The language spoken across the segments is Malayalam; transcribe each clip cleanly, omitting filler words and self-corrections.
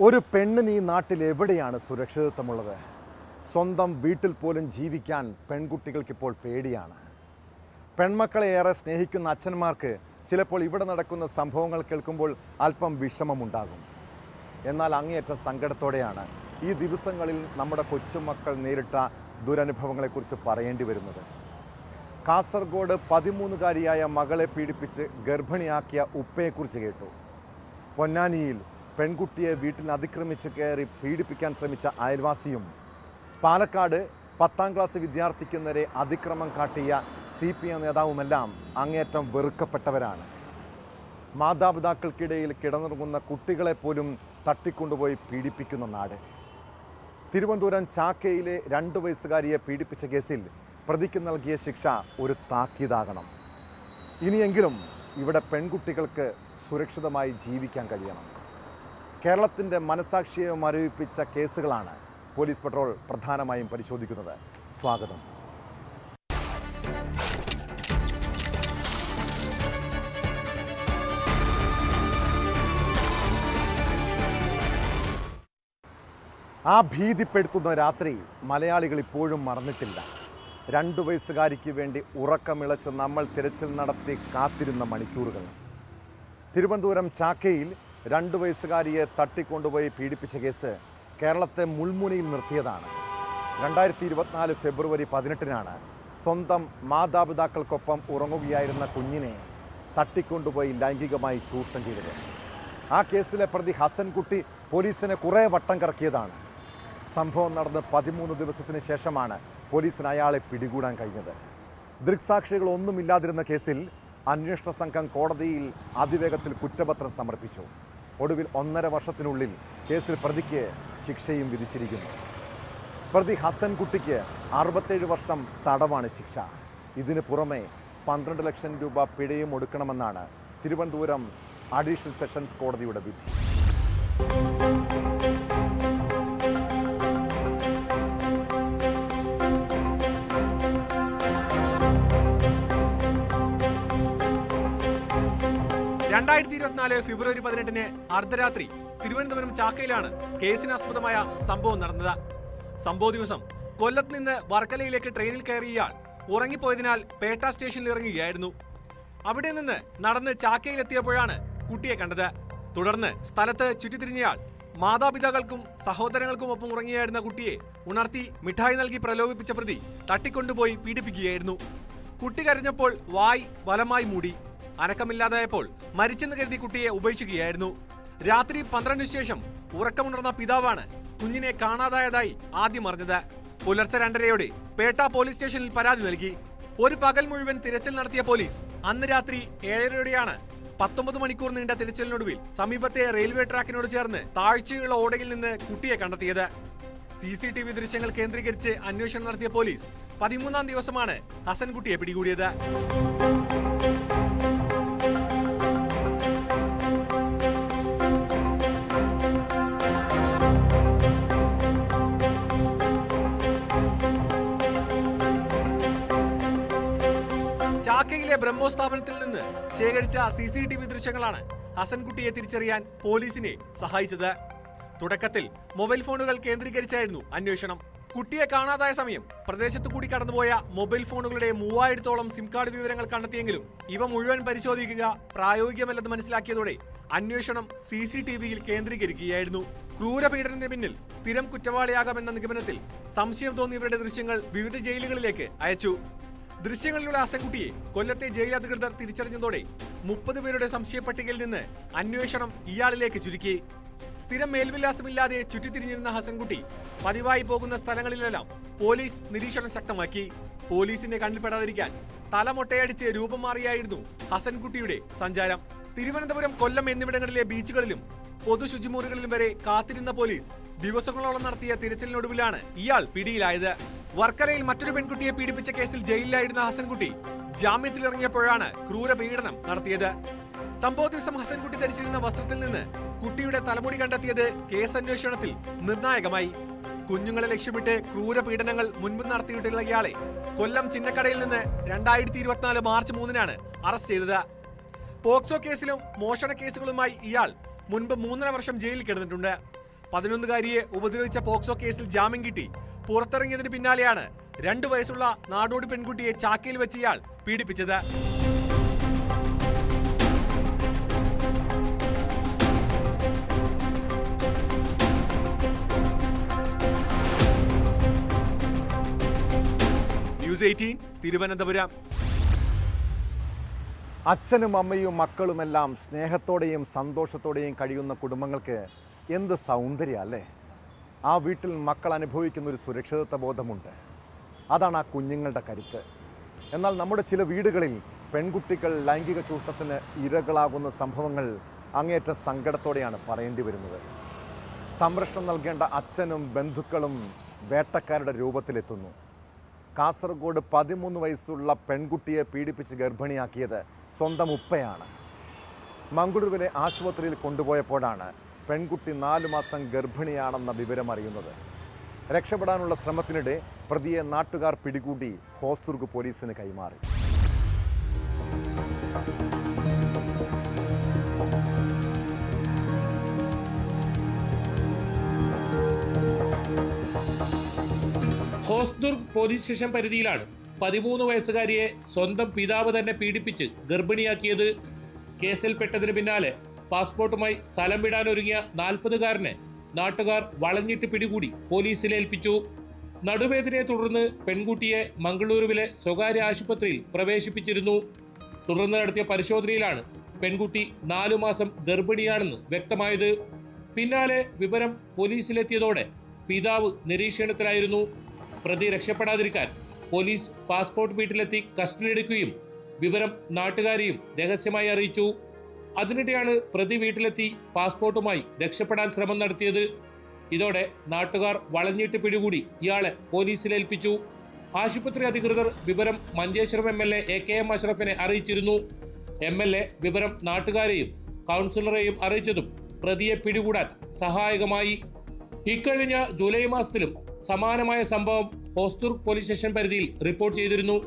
ഒരു പെണ്ണിന് ഈ നാട്ടിൽ എവിടെയാണ് സുരക്ഷിതത്വമുള്ളത്? സ്വന്തം വീട്ടിൽ പോലും ജീവിക്കാൻ പെൺകുട്ടികൾക്കിപ്പോൾ പേടിയാണ്. പെൺമക്കളെ ഏറെ സ്നേഹിക്കുന്ന അച്ഛന്മാർക്ക് ചിലപ്പോൾ ഇവിടെ നടക്കുന്ന സംഭവങ്ങൾ കേൾക്കുമ്പോൾ അല്പം വിഷമമുണ്ടാകും. എന്നാൽ അങ്ങേയറ്റ സങ്കടത്തോടെയാണ് ഈ ദിവസങ്ങളിൽ നമ്മുടെ കൊച്ചുമക്കൾ നേരിട്ട ദുരനുഭവങ്ങളെക്കുറിച്ച് പറയേണ്ടി വരുന്നത്. കാസർഗോഡ് 13കാരിയായ മകളെ പീഡിപ്പിച്ച് ഗർഭിണിയാക്കിയ ഉപ്പയെക്കുറിച്ച് കേട്ടു. പൊന്നാനിയിൽ പെൺകുട്ടിയെ വീട്ടിൽ അതിക്രമിച്ച് കയറി പീഡിപ്പിക്കാൻ ശ്രമിച്ച അയൽവാസിയും, പാലക്കാട് 10ാം ക്ലാസ് വിദ്യാർത്ഥിക്ക് നേരെ അതിക്രമം കാട്ടിയ CPM നേതാവുമെല്ലാം അങ്ങേയറ്റം വെറുക്കപ്പെട്ടവരാണ്. മാതാപിതാക്കൾക്കിടയിൽ കിടന്നുറങ്ങുന്ന കുട്ടികളെ പോലും തട്ടിക്കൊണ്ടുപോയി പീഡിപ്പിക്കുന്ന നാട്. തിരുവനന്തപുരം ചാക്കയിലെ 2 വയസ്സുകാരിയെ പീഡിപ്പിച്ച കേസിൽ പ്രതിക്ക് നൽകിയ ശിക്ഷ ഒരു താക്കീതാകണം. ഇനിയെങ്കിലും ഇവിടെ പെൺകുട്ടികൾക്ക് സുരക്ഷിതമായി ജീവിക്കാൻ കഴിയണം. കേരളത്തിൻ്റെ മനസാക്ഷിയെ മരവിപ്പിച്ച കേസുകളാണ് പോലീസ് പട്രോൾ പ്രധാനമായും പരിശോധിക്കുന്നത്. സ്വാഗതം. ആ ഭീതിപ്പെടുത്തുന്ന രാത്രി മലയാളികൾ ഇപ്പോഴും മറന്നിട്ടില്ല. 2 വയസ്സുകാരിക്ക് വേണ്ടി ഉറക്കമിളച്ച് നമ്മൾ തിരച്ചിൽ നടത്തി കാത്തിരുന്ന മണിക്കൂറുകൾ. തിരുവനന്തപുരം ചാക്കയിൽ 2 വയസ്സുകാരിയെ തട്ടിക്കൊണ്ടുപോയി പീഡിപ്പിച്ച കേസ് കേരളത്തെ മുൾമുനയിൽ നിർത്തിയതാണ്. 2024 ഫെബ്രുവരി 18-നാണ് സ്വന്തം മാതാപിതാക്കൾക്കൊപ്പം ഉറങ്ങുകയായിരുന്ന കുഞ്ഞിനെ തട്ടിക്കൊണ്ടുപോയി ലൈംഗികമായി ചൂഷണം ചെയ്തത്. ആ കേസിലെ പ്രതി ഹസൻകുട്ടി പോലീസിനെ കുറേ വട്ടം കറക്കിയതാണ്. സംഭവം നടന്ന് 13 ദിവസത്തിന് ശേഷമാണ് പോലീസിന് അയാളെ പിടികൂടാൻ കഴിഞ്ഞത്. ദൃക്സാക്ഷികളൊന്നുമില്ലാതിരുന്ന കേസിൽ അന്വേഷണ സംഘം കോടതിയിൽ അതിവേഗത്തിൽ കുറ്റപത്രം സമർപ്പിച്ചു. ഒടുവിൽ 1.5 വർഷത്തിനുള്ളിൽ കേസിൽ പ്രതിക്ക് ശിക്ഷയും വിധിച്ചിരിക്കുന്നു. പ്രതി ഹസൻകുട്ടിക്ക് 67 വർഷം തടവാണ് ശിക്ഷ. ഇതിന് പുറമെ 12 ലക്ഷം രൂപ പിഴയും ഒടുക്കണമെന്നാണ് തിരുവനന്തപുരം അഡീഷണൽ സെഷൻസ് കോടതിയുടെ വിധി. ഫെബ്രുവരി 18-ന് അർദ്ധരാത്രി തിരുവനന്തപുരം ചാക്കയിലാണ് കേസിനാസ്പദമായ സംഭവം നടന്നത്. സംഭവ ദിവസം കൊല്ലത്ത് നിന്ന് വർക്കലയിലേക്ക് ട്രെയിനിൽ കയറിയ ഇയാൾ ഉറങ്ങിപ്പോയതിനാൽ പേട്ട സ്റ്റേഷനിൽ ഇറങ്ങുകയായിരുന്നു. അവിടെ നിന്ന് നടന്ന് ചാക്കയിലെത്തിയപ്പോഴാണ് കുട്ടിയെ കണ്ടത്. തുടർന്ന് സ്ഥലത്ത് ചുറ്റിത്തിരിഞ്ഞയാൾ മാതാപിതാക്കൾക്കും സഹോദരങ്ങൾക്കുമൊപ്പം ഉറങ്ങിയായിരുന്ന കുട്ടിയെ ഉണർത്തി മിഠായി നൽകി പ്രലോഭിപ്പിച്ച പ്രതി തട്ടിക്കൊണ്ടുപോയി പീഡിപ്പിക്കുകയായിരുന്നു. കുട്ടി കരഞ്ഞപ്പോൾ വായ് വലമായി മൂടി. അനക്കമില്ലാതായപ്പോൾ മരിച്ചെന്ന് കരുതി കുട്ടിയെ ഉപേക്ഷിക്കുകയായിരുന്നു. രാത്രി 12-ന് ശേഷം ഉറക്കമുണർന്ന പിതാവാണ് കുഞ്ഞിനെ കാണാതായതായി ആദ്യം അറിഞ്ഞത്. പുലർച്ചെ 2:30-യോടെ പേട്ട പോലീസ് സ്റ്റേഷനിൽ പരാതി നൽകി. ഒരു പകൽ മുഴുവൻ തിരച്ചിൽ നടത്തിയ പോലീസ് അന്ന് രാത്രി 7:30-യോടെയാണ് 19 മണിക്കൂർ നീണ്ട തിരച്ചിലിനൊടുവിൽ സമീപത്തെ റെയിൽവേ ട്രാക്കിനോട് ചേർന്ന് താഴ്ചയുള്ള ഓടയിൽ നിന്ന് കുട്ടിയെ കണ്ടെത്തിയത്. CCTV ദൃശ്യങ്ങൾ കേന്ദ്രീകരിച്ച് അന്വേഷണം നടത്തിയ പോലീസ് 13-ാം ദിവസമാണ് ഹസൻകുട്ടിയെ പിടികൂടിയത്. ചാക്കയിലെ ബ്രഹ്മോ സ്ഥാപനത്തിൽ നിന്ന് ശേഖരിച്ച CCTV ദൃശ്യങ്ങളാണ് ഹസൻകുട്ടിയെ തിരിച്ചറിയാൻ പോലീസിനെ സഹായിച്ചത്. തുടക്കത്തിൽ മൊബൈൽ ഫോണുകൾ കേന്ദ്രീകരിച്ചായിരുന്നു അന്വേഷണം. കുട്ടിയെ കാണാതായ സമയം പ്രദേശത്തു കൂടി കടന്നുപോയ മൊബൈൽ ഫോണുകളുടെ 3000-ഓളം സിം കാർഡ് വിവരങ്ങൾ കണ്ടെത്തിയെങ്കിലും ഇവ മുഴുവൻ പരിശോധിക്കുക പ്രായോഗികമല്ലെന്ന് മനസ്സിലാക്കിയതോടെ അന്വേഷണം CCTVയിൽ കേന്ദ്രീകരിക്കുകയായിരുന്നു. ക്രൂരപീഡനത്തിന് പിന്നിൽ സ്ഥിരം കുറ്റവാളിയാകാമെന്ന നിഗമനത്തിൽ സംശയം തോന്നിയവരുടെ ദൃശ്യങ്ങൾ വിവിധ ജയിലുകളിലേക്ക് അയച്ചു. ദൃശ്യങ്ങളിലുള്ള ഹസൻകുട്ടിയെ കൊല്ലത്തെ ജയിൽ അധികൃതർ തിരിച്ചറിഞ്ഞതോടെ 30 പേരുടെ സംശയ പട്ടികയിൽ നിന്ന് അന്വേഷണം ഇയാളിലേക്ക് ചുരുക്കി. സ്ഥിരം മേൽവിലാസമില്ലാതെ ചുറ്റിത്തിരിഞ്ഞിരുന്ന ഹസൻകുട്ടി പതിവായി പോകുന്ന സ്ഥലങ്ങളിലെല്ലാം പോലീസ് നിരീക്ഷണം ശക്തമാക്കി. പോലീസിന്റെ കണ്ണിൽപ്പെടാതിരിക്കാൻ തലമൊട്ടയടിച്ച് രൂപം മാറിയായിരുന്നു ഹസൻകുട്ടിയുടെ സഞ്ചാരം. തിരുവനന്തപുരം, കൊല്ലം എന്നിവിടങ്ങളിലെ ബീച്ചുകളിലും പൊതു ശുചിമുറികളിലും വരെ കാത്തിരുന്ന പോലീസ് ദിവസങ്ങളോളം നടത്തിയ തിരച്ചിലിനൊടുവിലാണ് ഇയാൾ പിടിയിലായത്. വർക്കലയിൽ മറ്റൊരു പെൺകുട്ടിയെ പീഡിപ്പിച്ച കേസിൽ ജയിലിലായിരുന്ന ഹസൻകുട്ടി ജാമ്യത്തിലിറങ്ങിയപ്പോഴാണ് ക്രൂരപീഡനം നടത്തിയത്. സംഭവ ദിവസം ഹസൻകുട്ടി ധരിച്ചിരുന്ന വസ്ത്രത്തിൽ നിന്ന് കുട്ടിയുടെ തലമുടി കണ്ടെത്തിയത് കേസന്വേഷണത്തിൽ നിർണായകമായി. കുഞ്ഞുങ്ങളെ ലക്ഷ്യമിട്ട് ക്രൂരപീഡനങ്ങൾ മുൻപ് നടത്തിയിട്ടുള്ള ഇയാളെ കൊല്ലം ചിന്നക്കടയിൽ നിന്ന് 2024 മാർച്ച് 3-നാണ് അറസ്റ്റ് ചെയ്തത്. പോക്സോ കേസിലും മോഷണ കേസുകളുമായി ഇയാൾ മുൻപ് 3.5 വർഷം ജയിലിൽ കിടന്നിട്ടുണ്ട്. 11കാരിയെ ഉപദ്രവിച്ച പോക്സോ കേസിൽ ജാമ്യം കിട്ടി പുറത്തിറങ്ങിയതിന് പിന്നാലെയാണ് 2 വയസ്സുള്ള നാടോടി പെൺകുട്ടിയെ ചാക്കയിൽ വെച്ച് ഇയാൾ പീഡിപ്പിച്ചത്. ന്യൂസ് 18 തിരുവനന്തപുരം. അച്ഛനും അമ്മയും മക്കളുമെല്ലാം സ്നേഹത്തോടെയും സന്തോഷത്തോടെയും കഴിയുന്ന കുടുംബങ്ങൾക്ക് എന്ത് സൗന്ദര്യം അല്ലേ. ആ വീട്ടിൽ മക്കൾ അനുഭവിക്കുന്ന ഒരു സുരക്ഷിതത്വ ബോധമുണ്ട്. അതാണ് ആ കുഞ്ഞുങ്ങളുടെ കരുത്ത്. എന്നാൽ നമ്മുടെ ചില വീടുകളിൽ പെൺകുട്ടികൾ ലൈംഗിക ചൂഷണത്തിന് ഇരകളാകുന്ന സംഭവങ്ങൾ അങ്ങേയറ്റ സങ്കടത്തോടെയാണ് പറയേണ്ടി വരുന്നത്. സംരക്ഷണം നൽകേണ്ട അച്ഛനും ബന്ധുക്കളും വേട്ടക്കാരുടെ രൂപത്തിലെത്തുന്നു. കാസർഗോഡ് 13 വയസ്സുള്ള പെൺകുട്ടിയെ പീഡിപ്പിച്ച് ഗർഭിണിയാക്കിയത് സ്വന്തം ഉപ്പയാണ്. മംഗളൂരുവിലെ ആശുപത്രിയിൽ കൊണ്ടുപോയപ്പോഴാണ് പെൺകുട്ടി 4 മാസം ഗർഭിണിയാണെന്ന വിവരം അറിയുന്നത്. രക്ഷപ്പെടാനുള്ള ശ്രമത്തിനിടെ പ്രതിയെ നാട്ടുകാർ പിടികൂടി ഹോസ്ദുർഗ് പോലീസിന് കൈമാറി. ഹോസ്ദുർഗ് പോലീസ് സ്റ്റേഷൻ പരിധിയിലാണ് 13 വയസ്സുകാരിയെ സ്വന്തം പിതാവ് തന്നെ പീഡിപ്പിച്ച് ഗർഭിണിയാക്കിയത്. കേസിൽപ്പെട്ടതിന് പിന്നാലെ പാസ്പോർട്ടുമായി സ്ഥലം വിടാനൊരുങ്ങിയ 40കാരനെ നാട്ടുകാർ വളഞ്ഞിട്ട് പിടികൂടി പോലീസിലേൽപ്പിച്ചു. നടുവേദനയെ തുടർന്ന് പെൺകുട്ടിയെ മംഗളൂരുവിലെ സ്വകാര്യ ആശുപത്രിയിൽ പ്രവേശിപ്പിച്ചിരുന്നു. തുടർന്ന് നടത്തിയ പരിശോധനയിലാണ് പെൺകുട്ടി 4 മാസം ഗർഭിണിയാണെന്ന് വ്യക്തമായത്. പിന്നാലെ വിവരം പോലീസിലെത്തിയതോടെ പിതാവ് നിരീക്ഷണത്തിലായിരുന്നു. പ്രതി രക്ഷപ്പെടാതിരിക്കാൻ പോലീസ് പാസ്പോർട്ട് വീട്ടിലെത്തി കസ്റ്റഡിയെടുക്കുകയും വിവരം നാട്ടുകാരെയും രഹസ്യമായി അറിയിച്ചു. അതിനിടെയാണ് പ്രതി വീട്ടിലെത്തി പാസ്പോർട്ടുമായി രക്ഷപ്പെടാൻ ശ്രമം നടത്തിയത്. ഇതോടെ നാട്ടുകാർ വളഞ്ഞിട്ട് പിടികൂടി ഇയാളെ പോലീസിലേൽപ്പിച്ചു. ആശുപത്രി അധികൃതർ വിവരം മഞ്ചേശ്വരം MLA AKM അഷ്റഫിനെ അറിയിച്ചിരുന്നു. MLA വിവരം നാട്ടുകാരെയും കൗൺസിലറെയും അറിയിച്ചതും പ്രതിയെ പിടികൂടാൻ സഹായകമായി. ഇക്കഴിഞ്ഞ ജൂലൈ മാസത്തിലും സമാനമായ സംഭവം ഹോസ്ദുർഗ് പോലീസ് സ്റ്റേഷൻ പരിധിയിൽ റിപ്പോർട്ട് ചെയ്തിരുന്നു.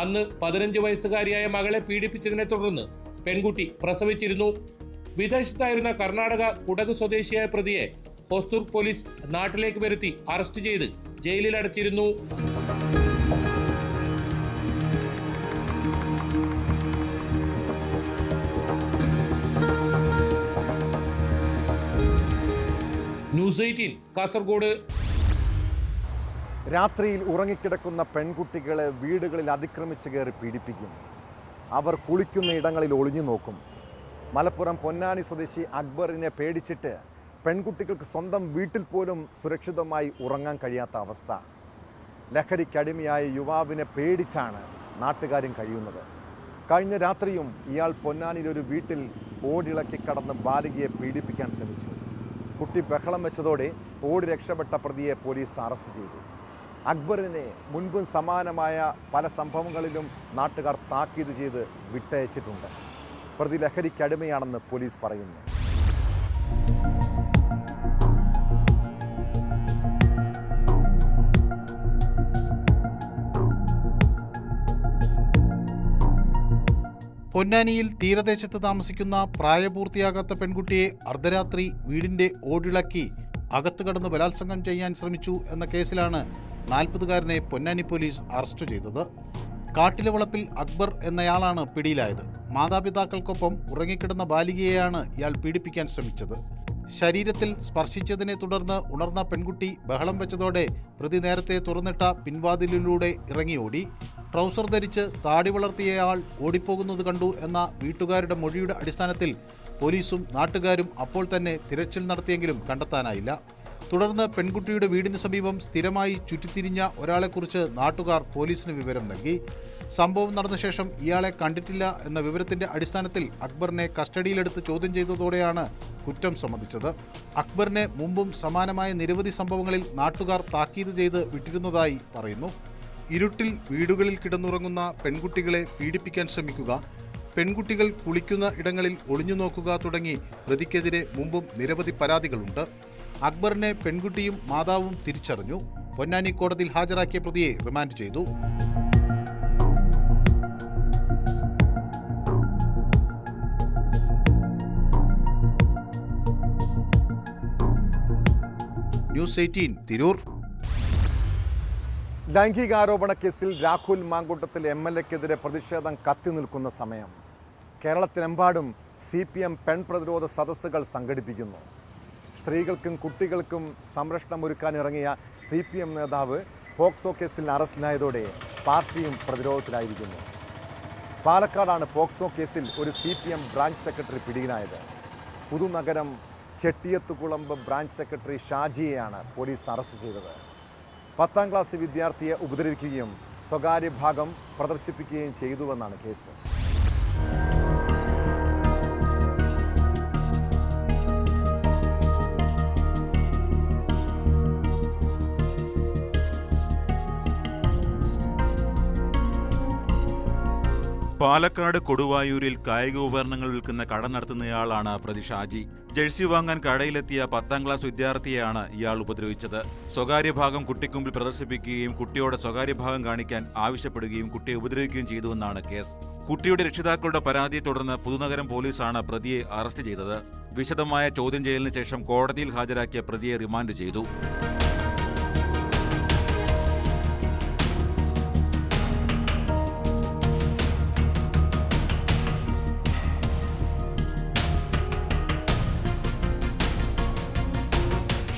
അന്ന് 15 വയസ്സുകാരിയായ മകളെ പീഡിപ്പിച്ചതിനെ തുടർന്ന് പെൺകുട്ടി പ്രസവിച്ചിരുന്നു. വിദേശത്തായിരുന്ന കർണാടക കുടക് സ്വദേശിയായ പ്രതിയെ ഹോസ്ദുർഗ് പോലീസ് നാട്ടിലേക്ക് വരുത്തി അറസ്റ്റ് ചെയ്ത് ജയിലിൽ അടച്ചിരുന്നു. ന്യൂസ് 18 കാസർഗോഡ്. രാത്രിയിൽ ഉറങ്ങിക്കിടക്കുന്ന പെൺകുട്ടികളെ വീടുകളിൽ അതിക്രമിച്ച് കയറി പീഡിപ്പിക്കും. അവർ കുളിക്കുന്ന ഇടങ്ങളിൽ ഒളിഞ്ഞു നോക്കും. മലപ്പുറം പൊന്നാനി സ്വദേശി അക്ബറിനെ പേടിച്ചിട്ട് പെൺകുട്ടികൾക്ക് സ്വന്തം വീട്ടിൽ പോലും സുരക്ഷിതമായി ഉറങ്ങാൻ കഴിയാത്ത അവസ്ഥ. ലഹരിക്കടിമയായ യുവാവിനെ പേടിച്ചാണ് നാട്ടുകാരും കഴിയുന്നത്. കഴിഞ്ഞ രാത്രിയും ഇയാൾ പൊന്നാനിയിലൊരു വീട്ടിൽ ഓടിളക്കി കടന്ന് ബാലികയെ പീഡിപ്പിക്കാൻ ശ്രമിച്ചു. കുട്ടി ബഹളം വെച്ചതോടെ ഓടി രക്ഷപ്പെട്ട പ്രതിയെ പോലീസ് അറസ്റ്റ് ചെയ്തു. അക്ബറിനെ മുൻപും സമാനമായ പല സംഭവങ്ങളിലും നാട്ടുകാർ താക്കീത് ചെയ്ത് വിട്ടയച്ചിട്ടുണ്ട്. പ്രതി ലഹരിക്കടിമയാണെന്ന് പോലീസ് പറയുന്നു. പൊന്നാനിയിൽ തീരദേശത്ത് താമസിക്കുന്ന പ്രായപൂർത്തിയാകാത്ത പെൺകുട്ടിയെ അർദ്ധരാത്രി വീടിന്റെ ഓടിളക്കി അകത്തു കടന്ന് ബലാത്സംഗം ചെയ്യാൻ ശ്രമിച്ചു എന്ന കേസിലാണ് 40കാരനെ പൊന്നാനി പോലീസ് അറസ്റ്റ് ചെയ്തത്. കാട്ടിലെ വളപ്പിൽ അക്ബർ എന്നയാളാണ് പിടിയിലായത്. മാതാപിതാക്കൾക്കൊപ്പം ഉറങ്ങിക്കിടന്ന ബാലികയെയാണ് ഇയാൾ പീഡിപ്പിക്കാൻ ശ്രമിച്ചത്. ശരീരത്തിൽ സ്പർശിച്ചതിനെ തുടർന്ന് ഉണർന്ന പെൺകുട്ടി ബഹളം വെച്ചതോടെ പ്രതി നേരത്തെ തുറന്നിട്ട പിൻവാതിലിലൂടെ ഇറങ്ങിയോടി. ട്രൗസർ ധരിച്ച് താടി വളർത്തിയയാൾ ഓടിപ്പോകുന്നത് കണ്ടു എന്ന വീട്ടുകാരുടെ മൊഴിയുടെ അടിസ്ഥാനത്തിൽ പോലീസും നാട്ടുകാരും അപ്പോൾ തന്നെ തിരച്ചിൽ നടത്തിയെങ്കിലും കണ്ടെത്താനായില്ല. തുടർന്ന് പെൺകുട്ടിയുടെ വീടിന് സമീപം സ്ഥിരമായി ചുറ്റിത്തിരിഞ്ഞ ഒരാളെക്കുറിച്ച് നാട്ടുകാർ പോലീസിന് വിവരം നൽകി. സംഭവം നടന്ന ശേഷം ഇയാളെ കണ്ടിട്ടില്ല എന്ന വിവരത്തിന്റെ അടിസ്ഥാനത്തിൽ അക്ബറിനെ കസ്റ്റഡിയിലെടുത്ത് ചോദ്യം ചെയ്തതോടെയാണ് കുറ്റം സമ്മതിച്ചത്. അക്ബറിനെ മുമ്പും സമാനമായ നിരവധി സംഭവങ്ങളിൽ നാട്ടുകാർ താക്കീത് ചെയ്ത് വിട്ടിരുന്നതായി പറയുന്നു. ഇരുട്ടിൽ വീടുകളിൽ കിടന്നുറങ്ങുന്ന പെൺകുട്ടികളെ പീഡിപ്പിക്കാൻ ശ്രമിക്കുക, പെൺകുട്ടികൾ കുളിക്കുന്ന ഇടങ്ങളിൽ ഒളിഞ്ഞു നോക്കുക തുടങ്ങി പ്രതിക്കെതിരെ മുമ്പും നിരവധി പരാതികളുണ്ട്. അക്ബറിനെ പെൺകുട്ടിയും മാതാവും തിരിച്ചറിഞ്ഞു. പൊന്നാനി കോടതിയിൽ ഹാജരാക്കിയ പ്രതിയെ റിമാൻഡ് ചെയ്തു. ന്യൂസ് 18 തിരൂർ. ലൈംഗികാരോപണ കേസിൽ രാഹുൽ മാങ്കൂട്ടത്തിൽ MLA-ക്കെതിരെ പ്രതിഷേധം കത്തി നിൽക്കുന്ന സമയം കേരളത്തിലെമ്പാടും CPM പെൺപ്രതിരോധ സദസ്സുകൾ സംഘടിപ്പിക്കുന്നു. സ്ത്രീകൾക്കും കുട്ടികൾക്കും സംരക്ഷണം ഒരുക്കാനിറങ്ങിയ CPM നേതാവ് പോക്സോ കേസിൽ അറസ്റ്റിലായതോടെ പാർട്ടിയും പ്രതിരോധത്തിലായിരിക്കുന്നു. പാലക്കാടാണ് പോക്സോ കേസിൽ ഒരു CPM ബ്രാഞ്ച് സെക്രട്ടറി പിടിയിലായത്. പുതുനഗരം ചെട്ടിയത്തുകുളമ്പ് ബ്രാഞ്ച് സെക്രട്ടറി ഷാജിയെയാണ് പോലീസ് അറസ്റ്റ് ചെയ്തത്. 10ാം ക്ലാസ് വിദ്യാർത്ഥിയെ ഉപദ്രവിക്കുകയും സ്വകാര്യ ഭാഗം പ്രദർശിപ്പിക്കുകയും ചെയ്തുവെന്നാണ് കേസ്. പാലക്കാട് കൊടുവായൂരിൽ കായിക ഉപകരണങ്ങൾ വിൽക്കുന്ന കട നടത്തുന്നയാളാണ് പ്രതി ഷാജി. ജേഴ്സി വാങ്ങാൻ കടയിലെത്തിയ 10ാം ക്ലാസ് വിദ്യാർത്ഥിയെയാണ് ഇയാൾ ഉപദ്രവിച്ചത്. സ്വകാര്യ ഭാഗം കുട്ടിക്കുമ്പിൽ പ്രദർശിപ്പിക്കുകയും കുട്ടിയോട് സ്വകാര്യ ഭാഗം കാണിക്കാൻ ആവശ്യപ്പെടുകയും കുട്ടിയെ ഉപദ്രവിക്കുകയും ചെയ്തുവെന്നാണ് കേസ്. കുട്ടിയുടെ രക്ഷിതാക്കളുടെ പരാതിയെ തുടർന്ന് പുതുനഗരം പോലീസാണ് പ്രതിയെ അറസ്റ്റ് ചെയ്തത്. വിശദമായ ചോദ്യം ചെയ്യലിന് ശേഷം കോടതിയിൽ ഹാജരാക്കിയ പ്രതിയെ റിമാൻഡ് ചെയ്തു.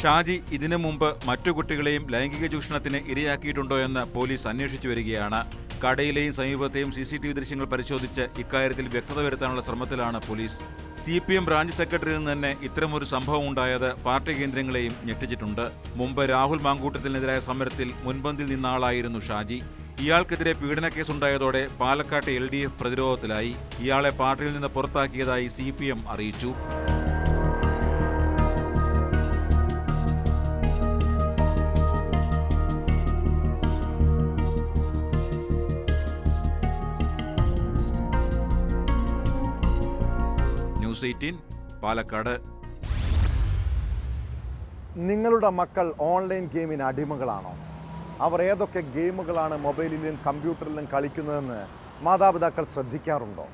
ഷാജി ഇതിനു മുമ്പ് മറ്റു കുട്ടികളെയും ലൈംഗിക ചൂഷണത്തിന് ഇരയാക്കിയിട്ടുണ്ടോ എന്ന് പോലീസ് അന്വേഷിച്ചു വരികയാണ്. കടയിലെയും സമീപത്തെയും CCTV ദൃശ്യങ്ങൾ പരിശോധിച്ച് ഇക്കാര്യത്തിൽ വ്യക്തത വരുത്താനുള്ള ശ്രമത്തിലാണ് പോലീസ്. CPM ബ്രാഞ്ച് സെക്രട്ടറിയിൽ നിന്ന് തന്നെ ഇത്തരമൊരു സംഭവം ഉണ്ടായത് പാർട്ടി കേന്ദ്രങ്ങളെയും ഞെട്ടിച്ചിട്ടുണ്ട്. മുമ്പ് രാഹുൽ മാങ്കൂട്ടത്തിനെതിരായ സമരത്തിൽ മുൻപന്തിൽ നിന്ന ആളായിരുന്നു ഷാജി. ഇയാൾക്കെതിരെ പീഡനക്കേസുണ്ടായതോടെ പാലക്കാട്ടെ LDF പ്രതിരോധത്തിലായി. ഇയാളെ പാർട്ടിയിൽ നിന്ന് പുറത്താക്കിയതായി CPM അറിയിച്ചു. ന്യൂസ് 18 പാലക്കാട്. നിങ്ങളുടെ മക്കൾ ഓൺലൈൻ ഗെയിമിന് അടിമകളാണോ? അവർ ഏതൊക്കെ ഗെയിമുകളാണ് മൊബൈലിലും കമ്പ്യൂട്ടറിലും കളിക്കുന്നതെന്ന് മാതാപിതാക്കൾ ശ്രദ്ധിക്കാറുണ്ടോ?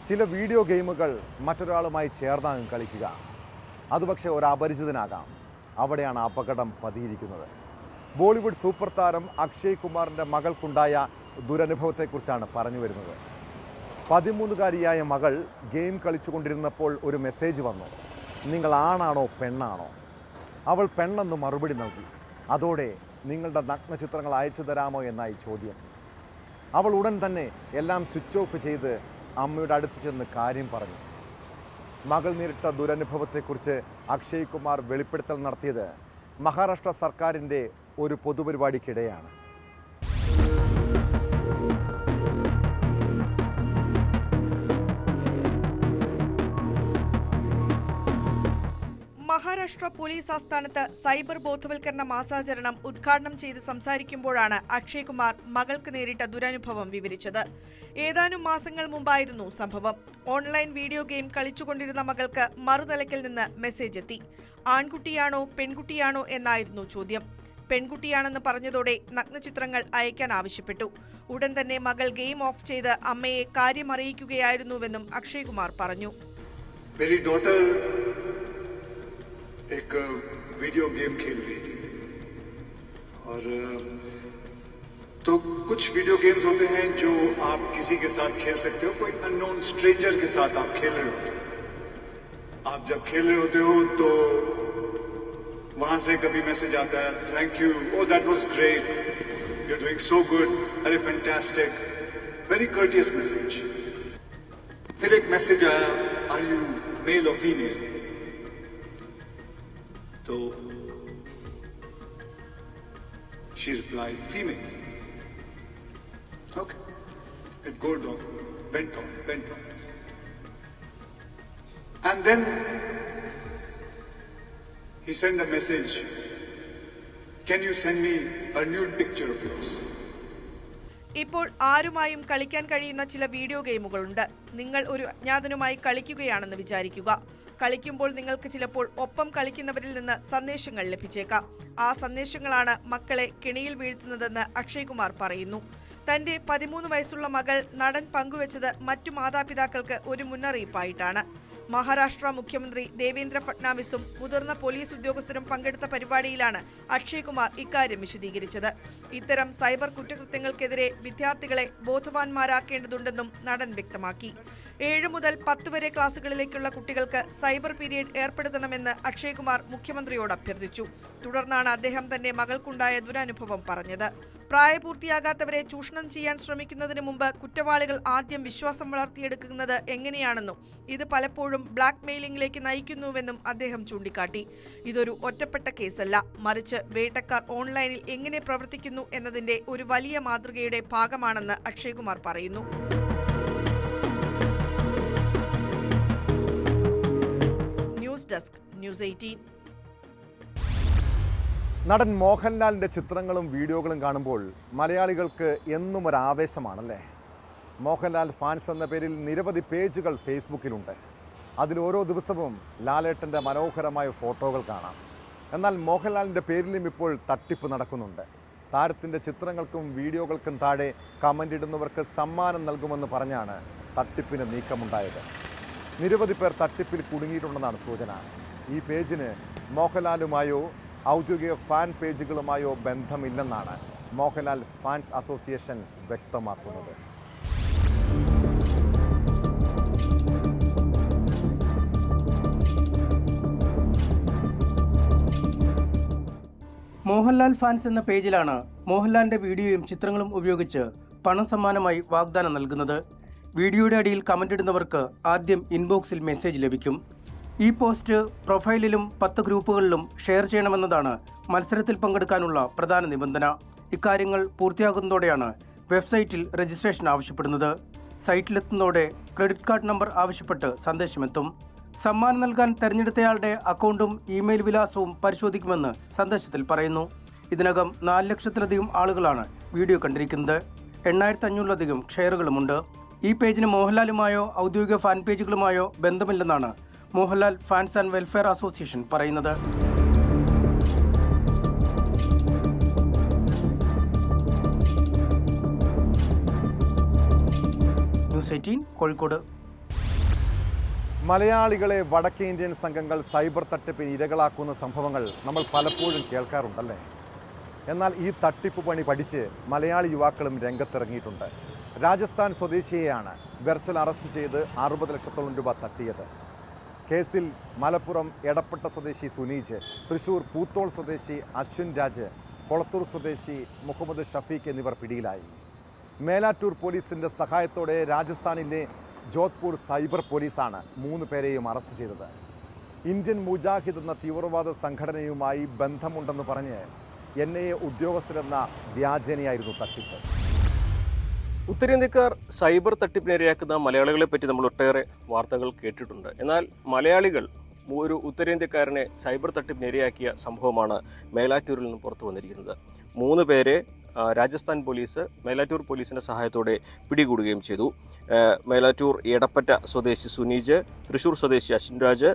ചില വീഡിയോ ഗെയിമുകൾ മറ്റൊരാളുമായി ചേർന്നാകും കളിക്കുക. അത് പക്ഷേ ഒരു അപരിചിതനാകാം. അവിടെയാണ് അപകടം പതിയിരിക്കുന്നത്. ബോളിവുഡ് സൂപ്പർ താരം അക്ഷയ് കുമാറിൻ്റെ മകൾക്കുണ്ടായ ദുരനുഭവത്തെക്കുറിച്ചാണ് പറഞ്ഞു വരുന്നത്. 13കാരിയായ മകൾ ഗെയിം കളിച്ചുകൊണ്ടിരുന്നപ്പോൾ ഒരു മെസ്സേജ് വന്നു. നിങ്ങൾ ആണാണോ പെണ്ണാണോ? അവൾ പെണ്ണെന്ന് മറുപടി നൽകി. അതോടെ നിങ്ങളുടെ നഗ്നചിത്രങ്ങൾ അയച്ചു തരാമോ എന്നായി ചോദ്യം. അവൾ ഉടൻ തന്നെ എല്ലാം സ്വിച്ച് ഓഫ് ചെയ്ത് അമ്മയുടെ അടുത്ത് ചെന്ന് കാര്യം പറഞ്ഞു. മകൾ നേരിട്ട ദുരനുഭവത്തെക്കുറിച്ച് അക്ഷയ് കുമാർ വെളിപ്പെടുത്തൽ നടത്തിയത് മഹാരാഷ്ട്ര സർക്കാരിൻ്റെ ഒരു പൊതുപരിപാടിക്കിടെയാണ്. മഹാരാഷ്ട്ര പോലീസ് ആസ്ഥാനത്ത് സൈബർ ബോധവൽക്കരണ മാസാചരണം ഉദ്ഘാടനം ചെയ്ത് സംസാരിക്കുമ്പോഴാണ് അക്ഷയ് കുമാർ മകൾക്ക് നേരിട്ട ദുരനുഭവം വിവരിച്ചത്. ഏതാനും മാസങ്ങൾ മുമ്പായിരുന്നു സംഭവം. ഓൺലൈൻ വീഡിയോ ഗെയിം കളിച്ചുകൊണ്ടിരുന്ന മകൾക്ക് മറുതലയ്ക്കൽ നിന്ന് മെസ്സേജ് എത്തി. ആൺകുട്ടിയാണോ പെൺകുട്ടിയാണോ എന്നായിരുന്നു ചോദ്യം. പെൺകുട്ടിയാണെന്ന് പറഞ്ഞതോടെ നഗ്നചിത്രങ്ങൾ അയക്കാൻ ആവശ്യപ്പെട്ടു. ഉടൻ തന്നെ മകൾ ഗെയിം ഓഫ് ചെയ്ത് അമ്മയെ കാര്യം അറിയിക്കുകയായിരുന്നുവെന്നും അക്ഷയ് കുമാർ പറഞ്ഞു. एक वीडियो गेम खेल रही थी और तो कुछ वीडियो गेम्स होते हैं जो आप किसी के साथ खेल सकते हो, कोई अननोन स्ट्रेंजर के साथ आप खेल रहे होते हो. आप जब खेल रहे होते हो तो वहां से कभी मैसेज आता है, thank you, oh that was great, you are doing so good, अरे फैंटास्टिक, वेरी कर्टियस मैसेज. फिर एक मैसेज आया, आर यू मेल और फीमेल? तो she replied, female. Okay. It went on. And then he sent a message, can you send me a nude picture of yours? ഇപ്പോൾ ആരുമായും കളിക്കാൻ കഴിയുന്ന ചില വീഡിയോ ഗെയിമുകളുണ്ട്. നിങ്ങൾ ഒരു അജ്ഞാതനുമായി കളിക്കുകയാണെന്ന് വിചാരിക്കുക. കളിക്കുമ്പോൾ നിങ്ങൾക്ക് ചിലപ്പോൾ ഒപ്പം കളിക്കുന്നവരിൽ നിന്ന് സന്ദേശങ്ങൾ ലഭിച്ചേക്കാം. ആ സന്ദേശങ്ങളാണ് മക്കളെ കെണിയിൽ വീഴ്ത്തുന്നതെന്ന് അക്ഷയ് കുമാർ പറയുന്നു. തന്റെ 13 വയസ്സുള്ള മകൾ നടൻ പങ്കുവച്ചത് മറ്റു മാതാപിതാക്കൾക്ക് ഒരു മുന്നറിയിപ്പായിട്ടാണ്. മഹാരാഷ്ട്ര മുഖ്യമന്ത്രി ദേവേന്ദ്ര ഫട്നാവിസും മുതിർന്ന പോലീസ് ഉദ്യോഗസ്ഥരും പങ്കെടുത്ത പരിപാടിയിലാണ് അക്ഷയ് കുമാർ ഇക്കാര്യം വിശദീകരിച്ചത്. ഇത്തരം സൈബർ കുറ്റകൃത്യങ്ങൾക്കെതിരെ വിദ്യാർത്ഥികളെ ബോധവാന്മാരാക്കേണ്ടതുണ്ടെന്നും നടൻ വ്യക്തമാക്കി. 7 മുതൽ 10 വരെ ക്ലാസുകളിലേക്കുള്ള കുട്ടികൾക്ക് സൈബർ പീരീഡ് ഏർപ്പെടുത്തണമെന്ന് അക്ഷയ് കുമാർ മുഖ്യമന്ത്രിയോട് അഭ്യർത്ഥിച്ചു. തുടർന്നാണ് അദ്ദേഹം തന്റെ മകൾക്കുണ്ടായ ദുരനുഭവം പറഞ്ഞത്. പ്രായപൂർത്തിയാകാത്തവരെ ചൂഷണം ചെയ്യാൻ ശ്രമിക്കുന്നതിന് മുമ്പ് കുറ്റവാളികൾ ആദ്യം വിശ്വാസം വളർത്തിയെടുക്കുന്നത് എങ്ങനെയാണെന്നും ഇത് പലപ്പോഴും ബ്ലാക്ക് മെയിലിംഗിലേക്ക് നയിക്കുന്നുവെന്നും അദ്ദേഹം ചൂണ്ടിക്കാട്ടി. ഇതൊരു ഒറ്റപ്പെട്ട കേസല്ല, മറിച്ച് വേട്ടക്കാർ ഓൺലൈനിൽ എങ്ങനെ പ്രവർത്തിക്കുന്നു എന്നതിന്റെ ഒരു വലിയ മാതൃകയുടെ ഭാഗമാണെന്ന് അക്ഷയ് കുമാർ പറയുന്നു. News desk, news 18. നടൻ മോഹൻലാലിൻ്റെ ചിത്രങ്ങളും വീഡിയോകളും കാണുമ്പോൾ മലയാളികൾക്ക് എന്നും ഒരു ആവേശമാണല്ലേ. മോഹൻലാൽ ഫാൻസ് എന്ന പേരിൽ നിരവധി പേജുകൾ ഫേസ്ബുക്കിലുണ്ട്. അതിൽ ഓരോ ദിവസവും ലാലേട്ടൻ്റെ മനോഹരമായ ഫോട്ടോകൾ കാണാം. എന്നാൽ മോഹൻലാലിൻ്റെ പേരിലും ഇപ്പോൾ തട്ടിപ്പ് നടക്കുന്നുണ്ട്. താരത്തിൻ്റെ ചിത്രങ്ങൾക്കും വീഡിയോകൾക്കും താഴെ കമൻ്റ് ഇടുന്നവർക്ക് സമ്മാനം നൽകുമെന്ന് പറഞ്ഞാണ് തട്ടിപ്പിന് നീക്കമുണ്ടായത്. നിരവധി പേർ തട്ടിപ്പിൽ കുടുങ്ങിയിട്ടുണ്ടെന്നാണ് സൂചന. ഈ പേജിന് മോഹൻലാലുമായോ ഔദ്യോഗിക ഫാൻ പേജുകളുമായോ ബന്ധമില്ലെന്നാണ് മോഹൻലാൽ ഫാൻസ് അസോസിയേഷൻ വ്യക്തമാക്കുന്നത്. മോഹൻലാൽ ഫാൻസ് എന്ന പേജിലാണ് മോഹൻലാലിന്റെ വീഡിയോയും ചിത്രങ്ങളും ഉപയോഗിച്ച് പണം സമ്മാനമായി വാഗ്ദാനം നൽകുന്നത്. വീഡിയോയുടെ അടിയിൽ കമന്റ് ഇടുന്നവർക്ക് ആദ്യം ഇൻബോക്സിൽ മെസ്സേജ് ലഭിക്കും. ഈ പോസ്റ്റ് പ്രൊഫൈലിലും 10 ഗ്രൂപ്പുകളിലും ഷെയർ ചെയ്യണമെന്നതാണ് മത്സരത്തിൽ പങ്കെടുക്കാനുള്ള പ്രധാന നിബന്ധന. ഇക്കാര്യങ്ങൾ പൂർത്തിയാകുന്നതോടെയാണ് വെബ്സൈറ്റിൽ രജിസ്ട്രേഷൻ ആവശ്യപ്പെടുന്നത്. സൈറ്റിലെത്തുന്നതോടെ ക്രെഡിറ്റ് കാർഡ് നമ്പർ ആവശ്യപ്പെട്ട് സന്ദേശമെത്തും. സമ്മാനം നൽകാൻ തെരഞ്ഞെടുത്തയാളുടെ അക്കൗണ്ടും ഇമെയിൽ വിലാസവും പരിശോധിക്കുമെന്ന് സന്ദേശത്തിൽ പറയുന്നു. ഇതിനകം 4 ലക്ഷത്തിലധികം ആളുകളാണ് വീഡിയോ കണ്ടിരിക്കുന്നത്. 8500-ലധികം ഷെയറുകളുമുണ്ട്. ഈ പേജിന് മോഹൻലാലുമായോ ഔദ്യോഗിക ഫാൻ പേജുകളുമായോ ബന്ധമില്ലെന്നാണ് Mohanlal fans and welfare association പറയുന്നത്. ന്യൂസ് 18 കോഴിക്കോട്. മലയാളികളെ വടക്കേ ഇന്ത്യൻ സംഘങ്ങൾ സൈബർ തട്ടിപ്പിന് ഇരകളാക്കുന്ന സംഭവങ്ങൾ നമ്മൾ പലപ്പോഴും കേൾക്കാറുണ്ടല്ലേ. എന്നാൽ ഈ തട്ടിപ്പ് പണി പഠിച്ച് മലയാളി യുവാക്കളും രംഗത്തിറങ്ങിയിട്ടുണ്ട്. രാജസ്ഥാൻ സ്വദേശിയെയാണ് വെർച്വൽ അറസ്റ്റ് ചെയ്ത് 60 ലക്ഷത്തോളം രൂപ തട്ടിയത്. കേസിൽ മലപ്പുറം എടപ്പട്ട സ്വദേശി സുനീജ്, തൃശൂർ പൂത്തോൾ സ്വദേശി അശ്വിൻ രാജ്, കൊളത്തൂർ സ്വദേശി മുഹമ്മദ് ഷഫീഖ് എന്നിവർ പിടിയിലായി. മേലാറ്റൂർ പോലീസിൻ്റെ സഹായത്തോടെ രാജസ്ഥാനിലെ ജോധ്പൂർ സൈബർ പോലീസാണ് 3 പേരെയും അറസ്റ്റ് ചെയ്തത്. ഇന്ത്യൻ മുജാഹിദ് എന്ന തീവ്രവാദ സംഘടനയുമായി ബന്ധമുണ്ടെന്ന് പറഞ്ഞ് NIA ഉദ്യോഗസ്ഥരെന്ന വ്യാജേനയായിരുന്നു തട്ടിപ്പ്. ഉത്തരേന്ത്യക്കാർ സൈബർ തട്ടിപ്പിനിരയാക്കുന്ന മലയാളികളെ പറ്റി നമ്മൾ ഒട്ടേറെ വാർത്തകൾ കേട്ടിട്ടുണ്ട്. എന്നാൽ മലയാളികൾ ഒരു ഉത്തരേന്ത്യക്കാരനെ സൈബർ തട്ടിപ്പിനിരയാക്കിയ സംഭവമാണ് മേലാറ്റൂരിൽ നിന്ന് പുറത്തു വന്നിരിക്കുന്നത്. 3 പേരെ രാജസ്ഥാൻ പോലീസ് മേലാറ്റൂർ പോലീസിൻ്റെ സഹായത്തോടെ പിടികൂടുകയും ചെയ്തു. മേലാറ്റൂർ എടപ്പറ്റ സ്വദേശി സുനീജ്, തൃശൂർ സ്വദേശി അശ്വിൻ രാജ്,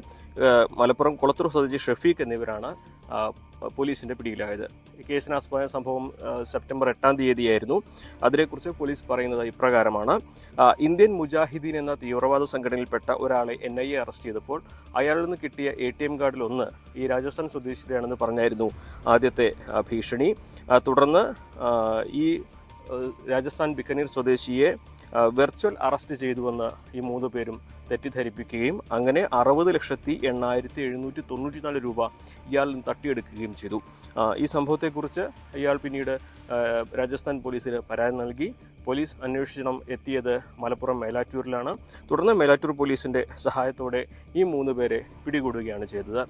മലപ്പുറം കൊളത്തൂർ സ്വദേശി ഷഫീഖ് എന്നിവരാണ് പോലീസിൻ്റെ പിടിയിലായത്. ഈ കേസിനാസ്പദമായ സംഭവം സെപ്റ്റംബർ 8-ാം തീയതിയായിരുന്നു. അതിനെക്കുറിച്ച് പോലീസ് പറയുന്നത് ഇപ്രകാരമാണ്. ഇന്ത്യൻ മുജാഹിദീൻ എന്ന തീവ്രവാദ സംഘടനയിൽപ്പെട്ട ഒരാളെ NIA അറസ്റ്റ് ചെയ്തപ്പോൾ അയാളിൽ നിന്ന് കിട്ടിയ ATM കാർഡിൽ ഒന്ന് ഈ രാജസ്ഥാൻ സ്വദേശിയുടെയാണെന്ന് പറഞ്ഞായിരുന്നു ആദ്യത്തെ ഭീഷണി. തുടർന്ന് ഈ രാജസ്ഥാൻ ബിക്കനീർ സ്വദേശിയെ വെർച്വൽ അറസ്റ്റ് ചെയ്തുവെന്ന് ഈ 3 പേരും തെറ്റിദ്ധരിപ്പിക്കുകയും അങ്ങനെ 60,08,794 രൂപ ഇയാളിൽ നിന്ന് തട്ടിയെടുക്കുകയും ചെയ്തു. ഈ സംഭവത്തെക്കുറിച്ച് ഇയാൾ പിന്നീട് രാജസ്ഥാൻ പോലീസിന് പരാതി നൽകി. പോലീസ് അന്വേഷണം എത്തിയത് മലപ്പുറം മേലാറ്റൂരിലാണ്. തുടർന്ന് മേലാറ്റൂർ പോലീസിൻ്റെ സഹായത്തോടെ ഈ 3 പേരെ പിടികൂടുകയാണ് ചെയ്തത്.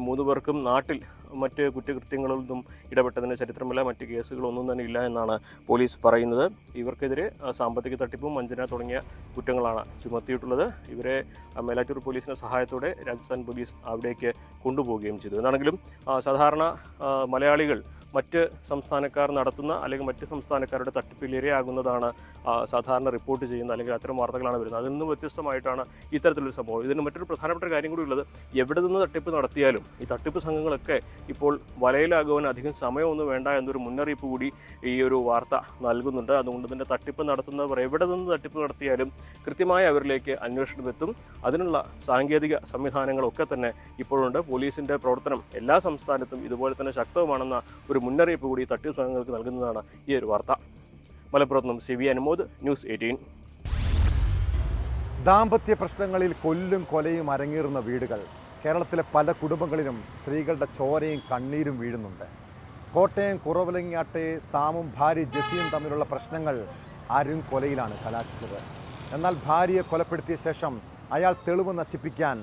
3 പേർക്കും നാട്ടിൽ മറ്റ് കുറ്റകൃത്യങ്ങളൊന്നും ഇടപെട്ടതിന് ചരിത്രമില്ല, മറ്റ് കേസുകളൊന്നും തന്നെ ഇല്ല എന്നാണ് പോലീസ് പറയുന്നത്. ഇവർക്കെതിരെ സാമ്പത്തിക തട്ടിപ്പും വഞ്ചന തുടങ്ങിയ കുറ്റങ്ങളാണ് ചുമത്തിയിട്ടുള്ളത്. ഇവരെ മേലാറ്റൂർ പോലീസിൻ്റെ സഹായത്തോടെ രാജസ്ഥാൻ പോലീസ് അവിടേക്ക് കൊണ്ടുപോവുകയും ചെയ്തു. എന്നാണെങ്കിലും സാധാരണ മലയാളികൾ മറ്റ് സംസ്ഥാനക്കാർ നടത്തുന്ന അല്ലെങ്കിൽ മറ്റ് സംസ്ഥാനക്കാരുടെ തട്ടിപ്പിൽ ഇരയാകുന്നതാണ് സാധാരണ റിപ്പോർട്ട് ചെയ്യുന്ന അല്ലെങ്കിൽ അത്തരം വാർത്തകളാണ് വരുന്നത്. അതിൽ നിന്ന് വ്യത്യസ്തമായിട്ടാണ് ഇത്തരത്തിലൊരു സംഭവം. ഇതിന് മറ്റൊരു പ്രധാനപ്പെട്ട കാര്യം കൂടി ഉള്ളത്, എവിടെ നിന്ന് തട്ടിപ്പ് നടത്തിയാലും ഈ തട്ടിപ്പ് സംഘങ്ങളൊക്കെ ഇപ്പോൾ വലയിലാകുവാൻ അധികം സമയമൊന്നും വേണ്ട എന്നൊരു മുന്നറിയിപ്പ് കൂടി ഈ ഒരു വാർത്ത നൽകുന്നുണ്ട്. അതുകൊണ്ട് തന്നെ തട്ടിപ്പ് നടത്തുന്നവർ എവിടെ നിന്ന് തട്ടിപ്പ് നടത്തിയാലും കൃത്യമായി അവരിലേക്ക് അന്വേഷണം എത്തും. അതിനുള്ള സാങ്കേതിക സംവിധാനങ്ങളൊക്കെ തന്നെ ഇപ്പോഴുണ്ട്. പോലീസിൻ്റെ പ്രവർത്തനം എല്ലാ സംസ്ഥാനത്തും ഇതുപോലെ തന്നെ ശക്തമാണെന്ന ഒരു മുന്നറിയിപ്പ് കൂടി തട്ടിപ്പ് സംഘങ്ങൾക്ക് നൽകുന്നതാണ് ഈ ഒരു വാർത്ത. മലപ്പുറത്ത് നിന്നും CV അനുമോദ്, ന്യൂസ് 18. ദാമ്പത്യ പ്രശ്നങ്ങളിൽ കൊല്ലും കൊലയും അരങ്ങേറുന്ന വീടുകൾ. കേരളത്തിലെ പല കുടുംബങ്ങളിലും സ്ത്രീകളുടെ ചോരയും കണ്ണീരും വീഴുന്നുണ്ട്. കോട്ടയം കുറവലങ്ങാട്ടെ സാമും ഭാര്യ ജെസിയും തമ്മിലുള്ള പ്രശ്നങ്ങൾ കൊലയിലാണ് കലാശിച്ചത്. എന്നാൽ ഭാര്യയെ കൊലപ്പെടുത്തിയ ശേഷം അയാൾ തെളിവ് നശിപ്പിക്കാൻ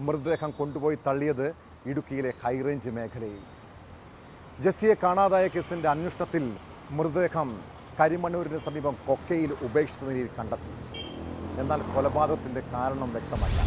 മൃതദേഹം കൊണ്ടുപോയി തള്ളിയത് ഇടുക്കിയിലെ ഹൈറേഞ്ച് മേഖലയിൽ. ജെസിയെ കാണാതായ കേസിൻ്റെ അന്വേഷണത്തിൽ മൃതദേഹം കരിമണ്ണൂരിന് സമീപം കൊക്കയിൽ ഉപേക്ഷിച്ച നിലയിൽ കണ്ടെത്തി. എന്നാൽ കൊലപാതകത്തിൻ്റെ കാരണം വ്യക്തമല്ല.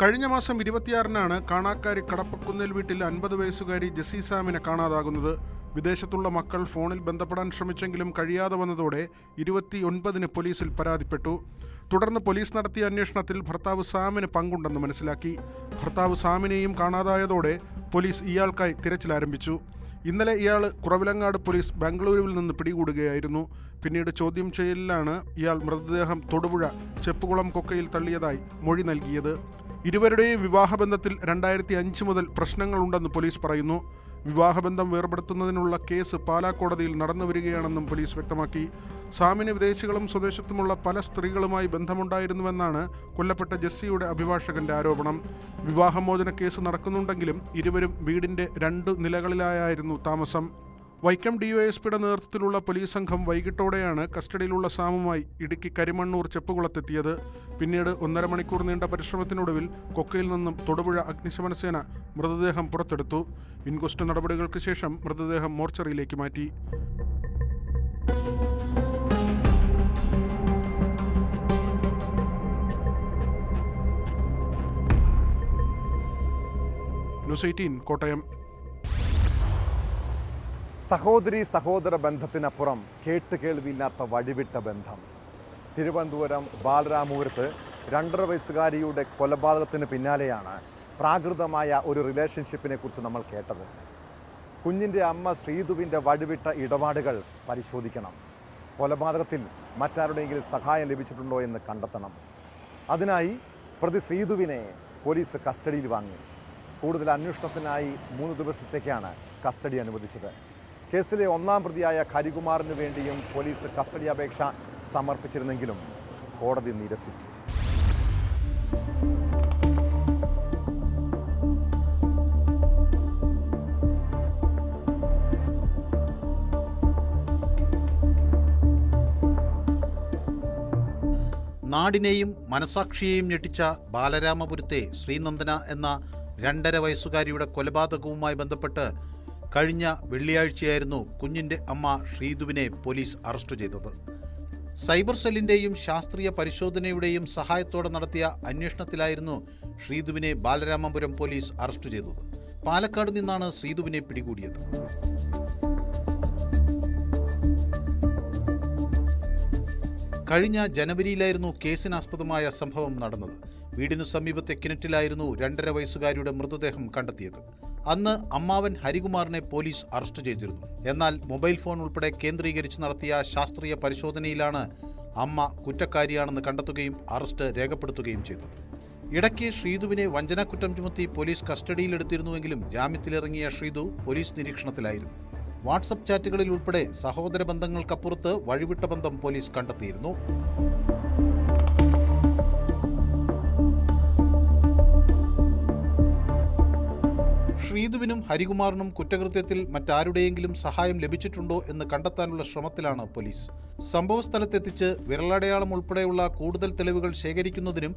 കഴിഞ്ഞ മാസം 26-നാണ് കാണാക്കാരി കടപ്പക്കുന്നേൽ വീട്ടിൽ 50 വയസ്സുകാരി ജെസി സാമിനെ കാണാതാകുന്നത്. വിദേശത്തുള്ള മക്കൾ ഫോണിൽ ബന്ധപ്പെടാൻ ശ്രമിച്ചെങ്കിലും കഴിയാതെ വന്നതോടെ 29-ന് പോലീസിൽ പരാതിപ്പെട്ടു. തുടർന്ന് പോലീസ് നടത്തിയ അന്വേഷണത്തിൽ ഭർത്താവ് സാമിന് പങ്കുണ്ടെന്ന് മനസ്സിലാക്കി. ഭർത്താവ് സാമിനെയും കാണാതായതോടെ പോലീസ് ഇയാൾക്കായി തിരച്ചിലാരംഭിച്ചു. ഇന്നലെ ഇയാൾ കുറവിലങ്ങാട് പോലീസ് ബാംഗ്ലൂരുവിൽ നിന്ന് പിടികൂടുകയായിരുന്നു. പിന്നീട് ചോദ്യം ചെയ്യലിലാണ് ഇയാൾ മൃതദേഹം തൊടുപുഴ ചെപ്പുകുളം കൊക്കയിൽ തള്ളിയതായി മൊഴി നൽകിയത്. ഇരുവരുടെയും വിവാഹബന്ധത്തിൽ 2005 മുതൽ പ്രശ്നങ്ങളുണ്ടെന്ന് പോലീസ് പറയുന്നു. വിവാഹബന്ധം വേർപെടുത്തുന്നതിനുള്ള കേസ് പാലാ കോടതിയിൽ നടന്നു വരികയാണെന്നും പോലീസ് വ്യക്തമാക്കി. സാമിന് വിദേശികളും സ്വദേശത്തുമുള്ള പല സ്ത്രീകളുമായി ബന്ധമുണ്ടായിരുന്നുവെന്നാണ് കൊല്ലപ്പെട്ട ജെസ്സിയുടെ അഭിഭാഷകന്റെ ആരോപണം. വിവാഹമോചന കേസ് നടക്കുന്നുണ്ടെങ്കിലും ഇരുവരും വീടിന്റെ 2 നിലകളിലായിരുന്നു താമസം. വൈക്കം DYSPയുടെ നേതൃത്വത്തിലുള്ള പോലീസ് സംഘം വൈകിട്ടോടെയാണ് കസ്റ്റഡിയിലുള്ള സാമുമായി ഇടുക്കി കരിമണ്ണൂർ ചെപ്പുകുളത്തെത്തിയത്. പിന്നീട് 1.5 മണിക്കൂർ നീണ്ട പരിശ്രമത്തിനൊടുവിൽ കൊക്കയിൽ നിന്നും തൊടുപുഴ അഗ്നിശമനസേന മൃതദേഹം പുറത്തെടുത്തു. ഇൻക്വസ്റ്റ് നടപടികൾക്ക് ശേഷം മൃതദേഹം മോർച്ചറിയിലേക്ക് മാറ്റി. ന്യൂസ് 18 കോട്ടയം. സഹോദരി സഹോദര ബന്ധത്തിനപ്പുറം കേട്ടുകേൾവിയില്ലാത്ത വഴിവിട്ട ബന്ധം. തിരുവനന്തപുരം ബാലരാമപുരത്ത് 2.5 വയസ്സുകാരിയുടെ കൊലപാതകത്തിന് പിന്നാലെയാണ് പ്രാകൃതമായ ഒരു റിലേഷൻഷിപ്പിനെ കുറിച്ച് നമ്മൾ കേട്ടത്. കുഞ്ഞിൻ്റെ അമ്മ ശ്രീതുവിൻ്റെ വഴിവിട്ട ഇടപാടുകൾ പരിശോധിക്കണം. കൊലപാതകത്തിൽ മറ്റാരുടെയെങ്കിലും സഹായം ലഭിച്ചിട്ടുണ്ടോ എന്ന് കണ്ടെത്തണം. അതിനായി പ്രതി ശ്രീതുവിനെ പോലീസ് കസ്റ്റഡിയിൽ വാങ്ങി. കൂടുതൽ അന്വേഷണത്തിനായി 3 ദിവസത്തേക്കാണ് കസ്റ്റഡി അനുവദിച്ചത്. കേസിലെ 1-ാം പ്രതിയായ ഹരികുമാറിന് വേണ്ടിയും പോലീസ് കസ്റ്റഡി അപേക്ഷ സമർപ്പിച്ചിരുന്നെങ്കിലും കോടതി നിരസിച്ചു. നാടിനെയും മനസാക്ഷിയെയും ഞെട്ടിച്ച ബാലരാമപുരത്തെ ശ്രീനന്ദന എന്ന 2.5 വയസ്സുകാരിയുടെ കൊലപാതകവുമായി ബന്ധപ്പെട്ട് കഴിഞ്ഞ വെള്ളിയാഴ്ചയായിരുന്നു കുഞ്ഞിൻ്റെ അമ്മ ശ്രീതുവിനെ പോലീസ് അറസ്റ്റ് ചെയ്തത്. സൈബർ സെല്ലിൻ്റെയും ശാസ്ത്രീയ പരിശോധനയുടെയും സഹായത്തോടെ നടത്തിയ അന്വേഷണത്തിലായിരുന്നു ശ്രീതുവിനെ ബാലരാമപുരം പോലീസ് അറസ്റ്റ് ചെയ്തത്. പാലക്കാട് നിന്നാണ് ശ്രീതുവിനെ പിടികൂടിയത്. കഴിഞ്ഞ ജനുവരിയിലായിരുന്നു കേസിനാസ്പദമായ സംഭവം നടന്നത്. വീടിനു സമീപത്തെ കിണറ്റിലായിരുന്നു 2.5 വയസ്സുകാരിയുടെ മൃതദേഹം കണ്ടെത്തിയത്. അന്ന് അമ്മാവൻ ഹരികുമാറിനെ പോലീസ് അറസ്റ്റ് ചെയ്തിരുന്നു. എന്നാൽ മൊബൈൽ ഫോൺ ഉൾപ്പെടെ കേന്ദ്രീകരിച്ച് നടത്തിയ ശാസ്ത്രീയ പരിശോധനയിലാണ് അമ്മ കുറ്റക്കാരിയാണെന്ന് കണ്ടെത്തുകയും അറസ്റ്റ് രേഖപ്പെടുത്തുകയും ചെയ്തത്. ഇടയ്ക്ക് ശ്രീതുവിനെ വഞ്ചനാക്കുറ്റം ചുമത്തി പോലീസ് കസ്റ്റഡിയിലെടുത്തിരുന്നുവെങ്കിലും ജാമ്യത്തിലിറങ്ങിയ ശ്രീതു പോലീസ് നിരീക്ഷണത്തിലായിരുന്നു. വാട്സപ്പ് ചാറ്റുകളിൽ ഉൾപ്പെടെ സഹോദര ബന്ധങ്ങൾക്കപ്പുറത്ത് വഴിവിട്ട ബന്ധം പോലീസ് കണ്ടെത്തിയിരുന്നു. ശ്രീതുവിനും ഹരികുമാറിനും കുറ്റകൃത്യത്തിൽ മറ്റാരുടെയെങ്കിലും സഹായം ലഭിച്ചിട്ടുണ്ടോ എന്ന് കണ്ടെത്താനുള്ള ശ്രമത്തിലാണ് പോലീസ്. സംഭവസ്ഥലത്തെത്തിച്ച് വിരലടയാളം ഉൾപ്പെടെയുള്ള കൂടുതൽ തെളിവുകൾ ശേഖരിക്കുന്നതിനും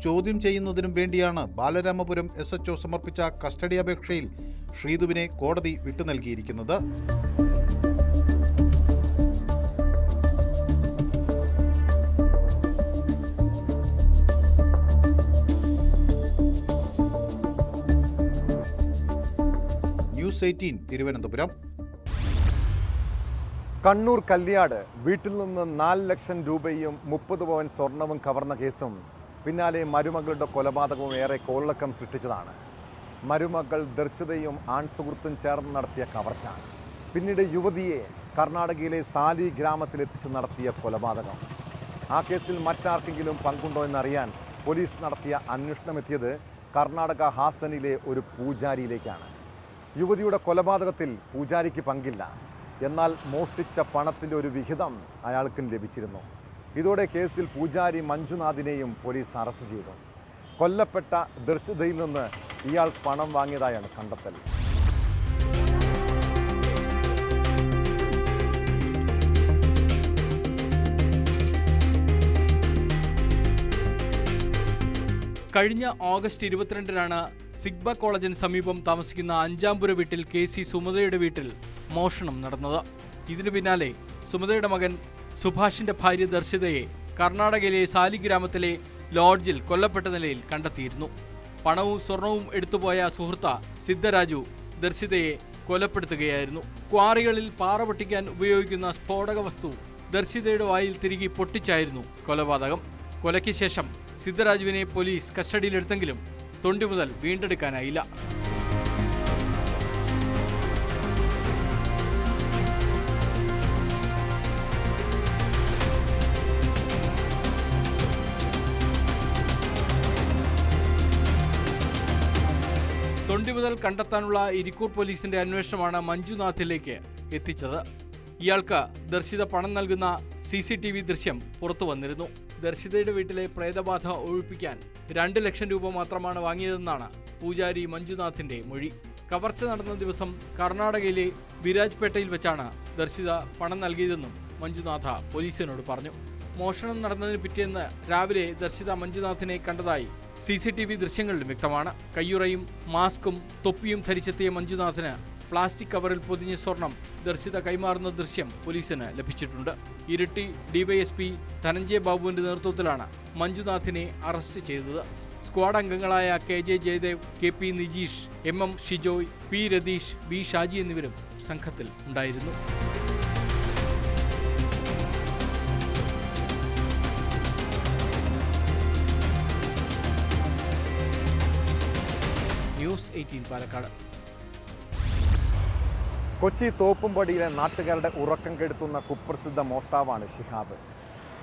ചോദ്യം ചെയ്യുന്നതിനും വേണ്ടിയാണ് ബാലരാമപുരം SHO സമർപ്പിച്ച കസ്റ്റഡി അപേക്ഷയിൽ ശ്രീതുവിനെ കോടതി വിട്ടു നൽകിയിരിക്കുന്നത്. ന്യൂസ് 18 തിരുവനന്തപുരം. കണ്ണൂർ കല്യാട് വീട്ടിൽ നിന്ന് 4 ലക്ഷം രൂപയും 30 പവൻ സ്വർണവും കവർന്ന കേസും പിന്നാലെ മരുമകളുടെ കൊലപാതകവും ഏറെ കോളിളക്കം സൃഷ്ടിച്ചതാണ്. മരുമകൾ ദർശിതയും ആൺസുഹൃത്തും ചേർന്ന് നടത്തിയ കവർച്ച, പിന്നീട് യുവതിയെ കർണാടകയിലെ സാലി ഗ്രാമത്തിലെത്തിച്ച് നടത്തിയ കൊലപാതകം. ആ കേസിൽ മറ്റാർക്കെങ്കിലും പങ്കുണ്ടോ എന്നറിയാൻ പോലീസ് നടത്തിയ അന്വേഷണമെത്തിയത് കർണാടക ഹാസനിലെ ഒരു പൂജാരിയിലേക്കാണ്. യുവതിയുടെ കൊലപാതകത്തിൽ പൂജാരിക്ക് പങ്കില്ല. എന്നാൽ മോഷ്ടിച്ച പണത്തിൻ്റെ ഒരു വിഹിതം അയാൾക്കും ലഭിച്ചിരുന്നു. ഇതോടെ കേസിൽ പൂജാരി മഞ്ജുനാഥിനെയും പോലീസ് അറസ്റ്റ് ചെയ്തു. കൊല്ലപ്പെട്ട ദർശിതയിൽ നിന്ന് ഇയാൾ പണം വാങ്ങിയതായാണ് കണ്ടെത്തൽ. കഴിഞ്ഞ ഓഗസ്റ്റ് 22-നാണ് സിഗ്ബ കോളേജിന് സമീപം താമസിക്കുന്ന അഞ്ചാംപുര വീട്ടിൽ KC സുമതയുടെ വീട്ടിൽ മോഷണം നടന്നത്. ഇതിനു പിന്നാലെ സുമതയുടെ മകൻ സുഭാഷിന്റെ ഭാര്യ ദർശിതയെ കർണാടകയിലെ സാലി ഗ്രാമത്തിലെ ലോഡ്ജിൽ കൊല്ലപ്പെട്ട നിലയിൽ കണ്ടെത്തിയിരുന്നു. പണവും സ്വർണവും എടുത്തുപോയ സുഹൃത്ത് സിദ്ധരാജു ദർശിതയെ കൊലപ്പെടുത്തുകയായിരുന്നു. ക്വാറികളിൽ പാറ പൊട്ടിക്കാൻ ഉപയോഗിക്കുന്ന സ്ഫോടക വസ്തു ദർശിതയുടെ വായിൽ തിരികെ പൊട്ടിച്ചായിരുന്നു കൊലപാതകം. കൊലയ്ക്ക് ശേഷം സിദ്ധരാജുവിനെ പോലീസ് കസ്റ്റഡിയിലെടുത്തെങ്കിലും തൊണ്ടി മുതൽ വീണ്ടെടുക്കാനായില്ല. തൊണ്ടി മുതൽ കണ്ടെത്താനുള്ള ഇരിക്കൂർ പോലീസിന്റെ അന്വേഷണമാണ് മഞ്ജുനാഥിലേക്ക് എത്തിച്ചത്. ഇയാൾക്ക് ദർശിത പണം നൽകുന്ന CCTV ദൃശ്യം പുറത്തു വന്നിരുന്നു. ദർശിതയുടെ വീട്ടിലെ പ്രേതബാധ ഒഴിപ്പിക്കാൻ 2 ലക്ഷം രൂപ മാത്രമാണ് വാങ്ങിയതെന്നാണ് പൂജാരി മഞ്ജുനാഥിന്റെ മൊഴി. കവർച്ച നടന്ന ദിവസം കർണാടകയിലെ വിരാജ്പേട്ടയിൽ വെച്ചാണ് ദർശിത പണം നൽകിയതെന്നും മഞ്ജുനാഥ പോലീസിനോട് പറഞ്ഞു. മോഷണം നടന്നതിന് പിറ്റേന്ന് രാവിലെ ദർശിത മഞ്ജുനാഥിനെ കണ്ടതായി CCTV ദൃശ്യങ്ങളിലും വ്യക്തമാണ്. കയ്യുറയും മാസ്കും തൊപ്പിയും ധരിച്ചെത്തിയ മഞ്ജുനാഥിന് പ്ലാസ്റ്റിക് കവറിൽ പൊതിഞ്ഞ സ്വർണം ദർശിത കൈമാറുന്ന ദൃശ്യം പോലീസിന് ലഭിച്ചിട്ടുണ്ട്. ഇരിട്ടി DYSP ധനഞ്ജയ ബാബുവിന്റെ നേതൃത്വത്തിലാണ് മഞ്ജുനാഥിനെ അറസ്റ്റ് ചെയ്തത്. സ്ക്വാഡ് അംഗങ്ങളായ KJ Jayadev, KP Nijeesh, MM Shijoy, P Ratheesh, B Shaji എന്നിവരും സംഘത്തിൽ ഉണ്ടായിരുന്നു. ന്യൂസ് 18 പാലക്കാട്. കൊച്ചി തോപ്പുംപടിയിലെ നാട്ടുകാരുടെ ഉറക്കം കെടുത്തുന്ന കുപ്രസിദ്ധ മോഷ്ടാവാണ് ഷിഹാബ്.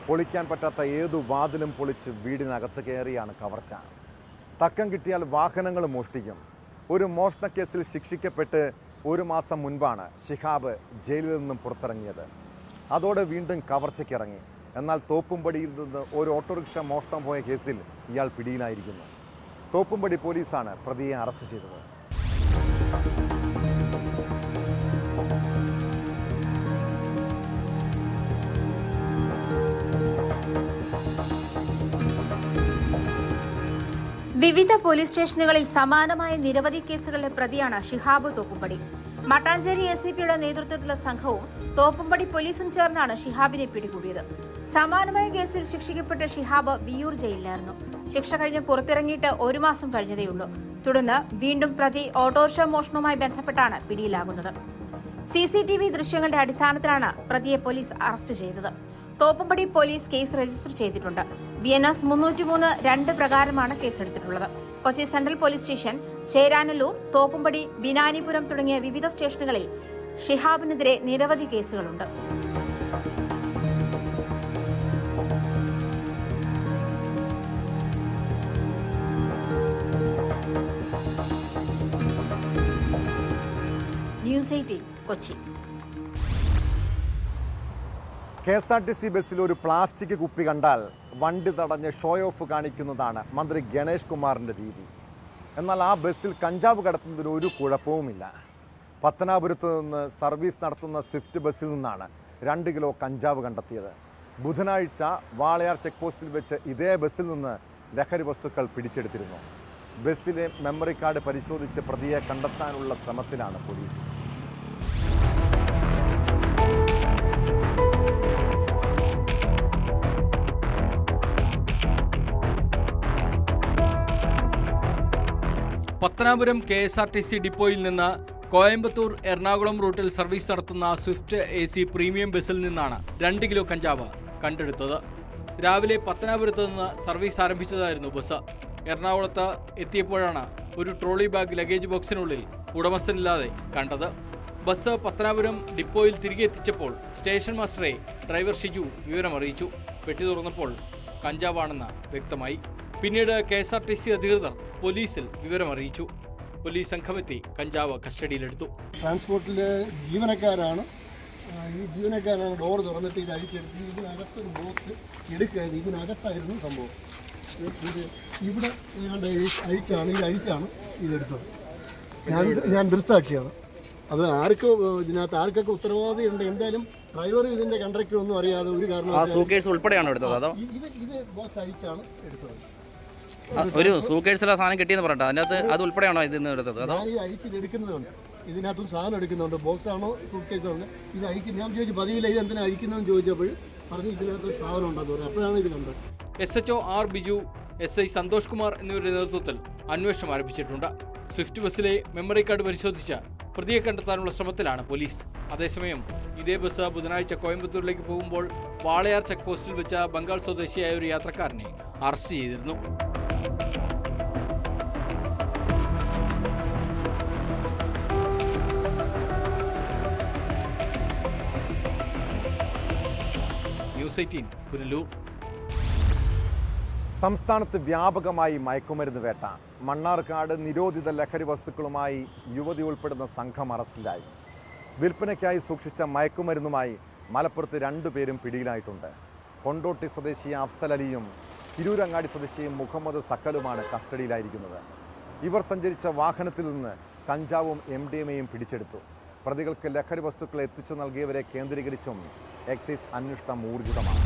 പൊളിക്കാൻ പറ്റാത്ത ഏതു വാതിലും പൊളിച്ച് വീടിനകത്ത് കയറിയാണ് കവർച്ച. തക്കം കിട്ടിയാൽ വാഹനങ്ങൾ മോഷ്ടിക്കും. ഒരു മോഷണക്കേസിൽ ശിക്ഷിക്കപ്പെട്ട് 1 മാസം മുൻപാണ് ഷിഹാബ് ജയിലിൽ നിന്നും പുറത്തിറങ്ങിയത്. അതോടെ വീണ്ടും കവർച്ചയ്ക്കിറങ്ങി. എന്നാൽ തോപ്പുംപടിയിൽ നിന്ന് ഒരു ഓട്ടോറിക്ഷ മോഷണം പോയ കേസിൽ ഇയാൾ പിടിയിലായിരിക്കുന്നു. തോപ്പുംപടി പോലീസാണ് പ്രതിയെ അറസ്റ്റ് ചെയ്തത്. വിവിധ പോലീസ് സ്റ്റേഷനുകളിൽ സമാനമായ നിരവധി കേസുകളിലെ പ്രതിയാണ് ഷിഹാബ് തോപ്പുംപടി. മട്ടാഞ്ചേരി SCPയുടെ നേതൃത്വത്തിലുള്ള സംഘവും തോപ്പുംപടി പോലീസും ചേർന്നാണ് ഷിഹാബിനെ പിടികൂടിയത്. സമാനമായ കേസിൽ ശിക്ഷിക്കപ്പെട്ട ഷിഹാബ് വിയൂർ ജയിലിലായിരുന്നു. ശിക്ഷ കഴിഞ്ഞ് പുറത്തിറങ്ങിയിട്ട് 1 മാസം കഴിഞ്ഞതേയുള്ളൂ. തുടർന്ന് വീണ്ടും പ്രതി ഓട്ടോറിക്ഷ മോഷണവുമായി ബന്ധപ്പെട്ടാണ് പിടിയിലാകുന്നത്. CCTV ദൃശ്യങ്ങളുടെ അടിസ്ഥാനത്തിലാണ് പ്രതിയെ പോലീസ് അറസ്റ്റ് ചെയ്തത്. തോപ്പുംപടി പോലീസ് കേസ് രജിസ്റ്റർ ചെയ്തിട്ടുണ്ട്. BNS 303(2) പ്രകാരമാണ് കേസെടുത്തിട്ടുള്ളത്. Kochi central police station, Cheranallur, Thoppumpady, Binanipuram തുടങ്ങിയ വിവിധ സ്റ്റേഷനുകളിൽ ഷിഹാബിനെതിരെ നിരവധി കേസുകളുണ്ട്. ന്യൂസ് 18 കൊച്ചി. KSRTC ബസ്സിൽ ഒരു പ്ലാസ്റ്റിക് കുപ്പി കണ്ടാൽ വണ്ടി തടഞ്ഞ് ഷോ ഓഫ് കാണിക്കുന്നതാണ് മന്ത്രി ഗണേഷ് കുമാറിൻ്റെ രീതി. എന്നാൽ ആ ബസ്സിൽ കഞ്ചാവ് കടത്തുന്നതിന് ഒരു കുഴപ്പവുമില്ല. പത്തനാപുരത്ത് നിന്ന് സർവീസ് നടത്തുന്ന സ്വിഫ്റ്റ് ബസ്സിൽ നിന്നാണ് 2 കിലോ കഞ്ചാവ് കണ്ടെത്തിയത്. ബുധനാഴ്ച വാളയാർ ചെക്ക് പോസ്റ്റിൽ വെച്ച് ഇതേ ബസ്സിൽ നിന്ന് ലഹരി വസ്തുക്കൾ പിടിച്ചെടുത്തിരുന്നു. ബസ്സിലെ മെമ്മറി കാർഡ് പരിശോധിച്ച് പ്രതിയെ കണ്ടെത്താനുള്ള ശ്രമത്തിലാണ് പോലീസ്. പത്തനാപുരം KSRTC ഡിപ്പോയിൽ നിന്ന് കോയമ്പത്തൂർ എറണാകുളം റൂട്ടിൽ സർവീസ് നടത്തുന്ന സ്വിഫ്റ്റ് AC പ്രീമിയം ബസ്സിൽ നിന്നാണ് 2 കിലോ കഞ്ചാവ് കണ്ടെടുത്തത്. രാവിലെ പത്തനാപുരത്ത് നിന്ന് സർവീസ് ആരംഭിച്ചതായിരുന്നു ബസ്. എറണാകുളത്ത് എത്തിയപ്പോഴാണ് ഒരു ട്രോളി ബാഗ് ലഗേജ് ബോക്സിനുള്ളിൽ ഉടമസ്ഥനില്ലാതെ കണ്ടത്. ബസ് പത്തനാപുരം ഡിപ്പോയിൽ തിരികെ എത്തിച്ചപ്പോൾ സ്റ്റേഷൻ മാസ്റ്ററെ ഡ്രൈവർ ഷിജു വിവരമറിയിച്ചു. പെട്ടി തുറന്നപ്പോൾ കഞ്ചാവാണെന്ന് വ്യക്തമായി. പിന്നീട് KSRTC അധികൃതർ പോലീസിൽ വിവരമറിയിച്ചു. പോലീസ് സംഘമെത്തി കഞ്ചാവ് കസ്റ്റഡിയിലെടുത്തു. ട്രാൻസ്പോർട്ടിലെ ജീവനക്കാരാണ് ഡോർ തുറന്നിട്ട് ഇത് അഴിച്ചെടുത്ത് ഇതിനകത്തൊരു ബോക്സ് എടുക്കുകയായിരുന്നു. ഇതിനകത്തായിരുന്നു സംഭവം. ഇവിടെ അഴിച്ചാണ് ഇതെടുത്തത്. ഞാൻ ദൃക്സാക്ഷിയാണ്. അത് ഇതിനകത്ത് ഉത്തരവാദിയുണ്ട്. എന്തായാലും ഡ്രൈവർ ഇതിന്റെ കണ്ടക്ടർ ഒന്നും അറിയാതെ ഒരു കാരണം സൂക്കേഴ്സ് ഉൾപ്പെടെയാണോ എടുത്തത്? അതോ ഇത് ബോക്സ് അഴിച്ചാണ് എടുത്തത്. ഒരു സൂക്കേഴ്സിലെ സാധനം കിട്ടിയെന്ന് പറഞ്ഞിട്ട് അതിനകത്ത് അത് ഉൾപ്പെടെയാണോ ഇതിന്ന് എടുത്തത്? അതോ ഈ അഴിച്ചിതെടുക്കുന്നതുണ്ട്. ഇതിനകത്തും സാധനം എടുക്കുന്നുണ്ട്. ബോക്സ് ആണോ സൂക്കേഴ്സ് ആണോ ഇത് അഴിക്കുന്നത്? ഞാൻ ചോദിച്ചു പതിവില്ല ഇത് എന്തിനാ അഴിക്കുന്നതെന്ന് ചോദിച്ചപ്പോൾ പറഞ്ഞു ഇതിനകത്ത് സാധനം ഉണ്ടെന്ന് പറഞ്ഞു. അപ്പോഴാണ് ഇത് കണ്ടത്. SHO R Biju, SI Santhosh Kumar എന്നിവരുടെ നേതൃത്വത്തിൽ അന്വേഷണം ആരംഭിച്ചിട്ടുണ്ട്. സ്വിഫ്റ്റ് ബസ്സിലെ മെമ്മറി കാർഡ് പരിശോധിച്ച് പ്രതിയെ കണ്ടെത്താനുള്ള ശ്രമത്തിലാണ് പോലീസ്. അതേസമയം ഇതേ ബസ് ബുധനാഴ്ച കോയമ്പത്തൂരിലേക്ക് പോകുമ്പോൾ വാളയാർ ചെക്ക് പോസ്റ്റിൽ വെച്ച ബംഗാൾ സ്വദേശിയായ ഒരു യാത്രക്കാരനെ അറസ്റ്റ് ചെയ്തിരുന്നു. ന്യൂസ് 18 പുനലൂർ. സംസ്ഥാനത്ത് വ്യാപകമായി മയക്കുമരുന്ന് വേട്ട. മണ്ണാർക്കാട് നിരോധിത ലഹരി വസ്തുക്കളുമായി യുവതി ഉൾപ്പെടുന്ന സംഘം അറസ്റ്റിലായി. വിൽപ്പനയ്ക്കായി സൂക്ഷിച്ച മയക്കുമരുന്നുമായി മലപ്പുറത്ത് 2 പേരും പിടിയിലായിട്ടുണ്ട്. കൊണ്ടോട്ടി സ്വദേശി അഫ്സൽ അലിയും തിരൂരങ്ങാടി സ്വദേശി മുഹമ്മദ് സക്കലുമാണ് കസ്റ്റഡിയിലായിരിക്കുന്നത്. ഇവർ സഞ്ചരിച്ച വാഹനത്തിൽ നിന്ന് കഞ്ചാവും MDMAയും പിടിച്ചെടുത്തു. പ്രതികൾക്ക് ലഹരി വസ്തുക്കൾ എത്തിച്ചു നൽകിയവരെ കേന്ദ്രീകരിച്ചും എക്സൈസ് അന്വേഷണം ഊർജിതമാണ്.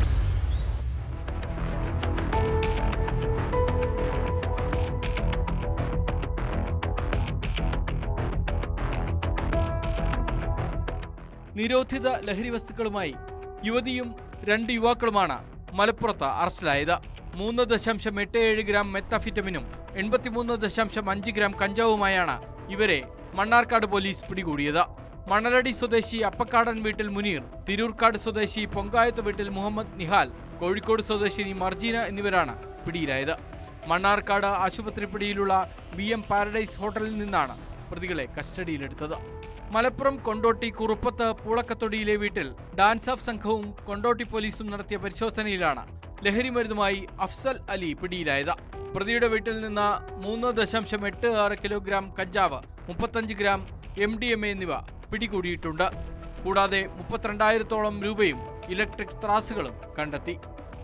നിരോധിത ലഹരി വസ്തുക്കളുമായി യുവതിയും 2 യുവാക്കളുമാണ് മലപ്പുറത്ത് അറസ്റ്റിലായത്. 3.87 ഗ്രാം മെത്താഫിറ്റമിനും 83.5 ഗ്രാം കഞ്ചാവുമായാണ് ഇവരെ മണ്ണാർക്കാട് പോലീസ് പിടികൂടിയത്. മണലടി സ്വദേശി അപ്പക്കാടൻ വീട്ടിൽ മുനീർ, തിരൂർക്കാട് സ്വദേശി പൊങ്കായത്ത് വീട്ടിൽ മുഹമ്മദ് നിഹാൽ, കോഴിക്കോട് സ്വദേശിനി മർജീന എന്നിവരാണ് പിടിയിലായത്. മണ്ണാർക്കാട് ആശുപത്രിപ്പിടിയിലുള്ള BM പാരഡൈസ് ഹോട്ടലിൽ നിന്നാണ് പ്രതികളെ കസ്റ്റഡിയിലെടുത്തത്. മലപ്പുറം കൊണ്ടോട്ടി കുറുപ്പത്ത് പൂളക്കത്തൊടിയിലെ വീട്ടിൽ ഡാൻസ് ഓഫ് സംഘവും കൊണ്ടോട്ടി പോലീസും നടത്തിയ പരിശോധനയിലാണ് ലഹരി മരുന്നുമായി അഫ്സൽ അലി പിടിയിലായത്. പ്രതിയുടെ വീട്ടിൽ നിന്ന് 3.86 കിലോഗ്രാം കഞ്ചാവ്, 35 ഗ്രാം MDMA എന്നിവ പിടികൂടിയിട്ടുണ്ട്. കൂടാതെ 32,000-ഓളം രൂപയും ഇലക്ട്രിക് ത്രാസുകളും കണ്ടെത്തി.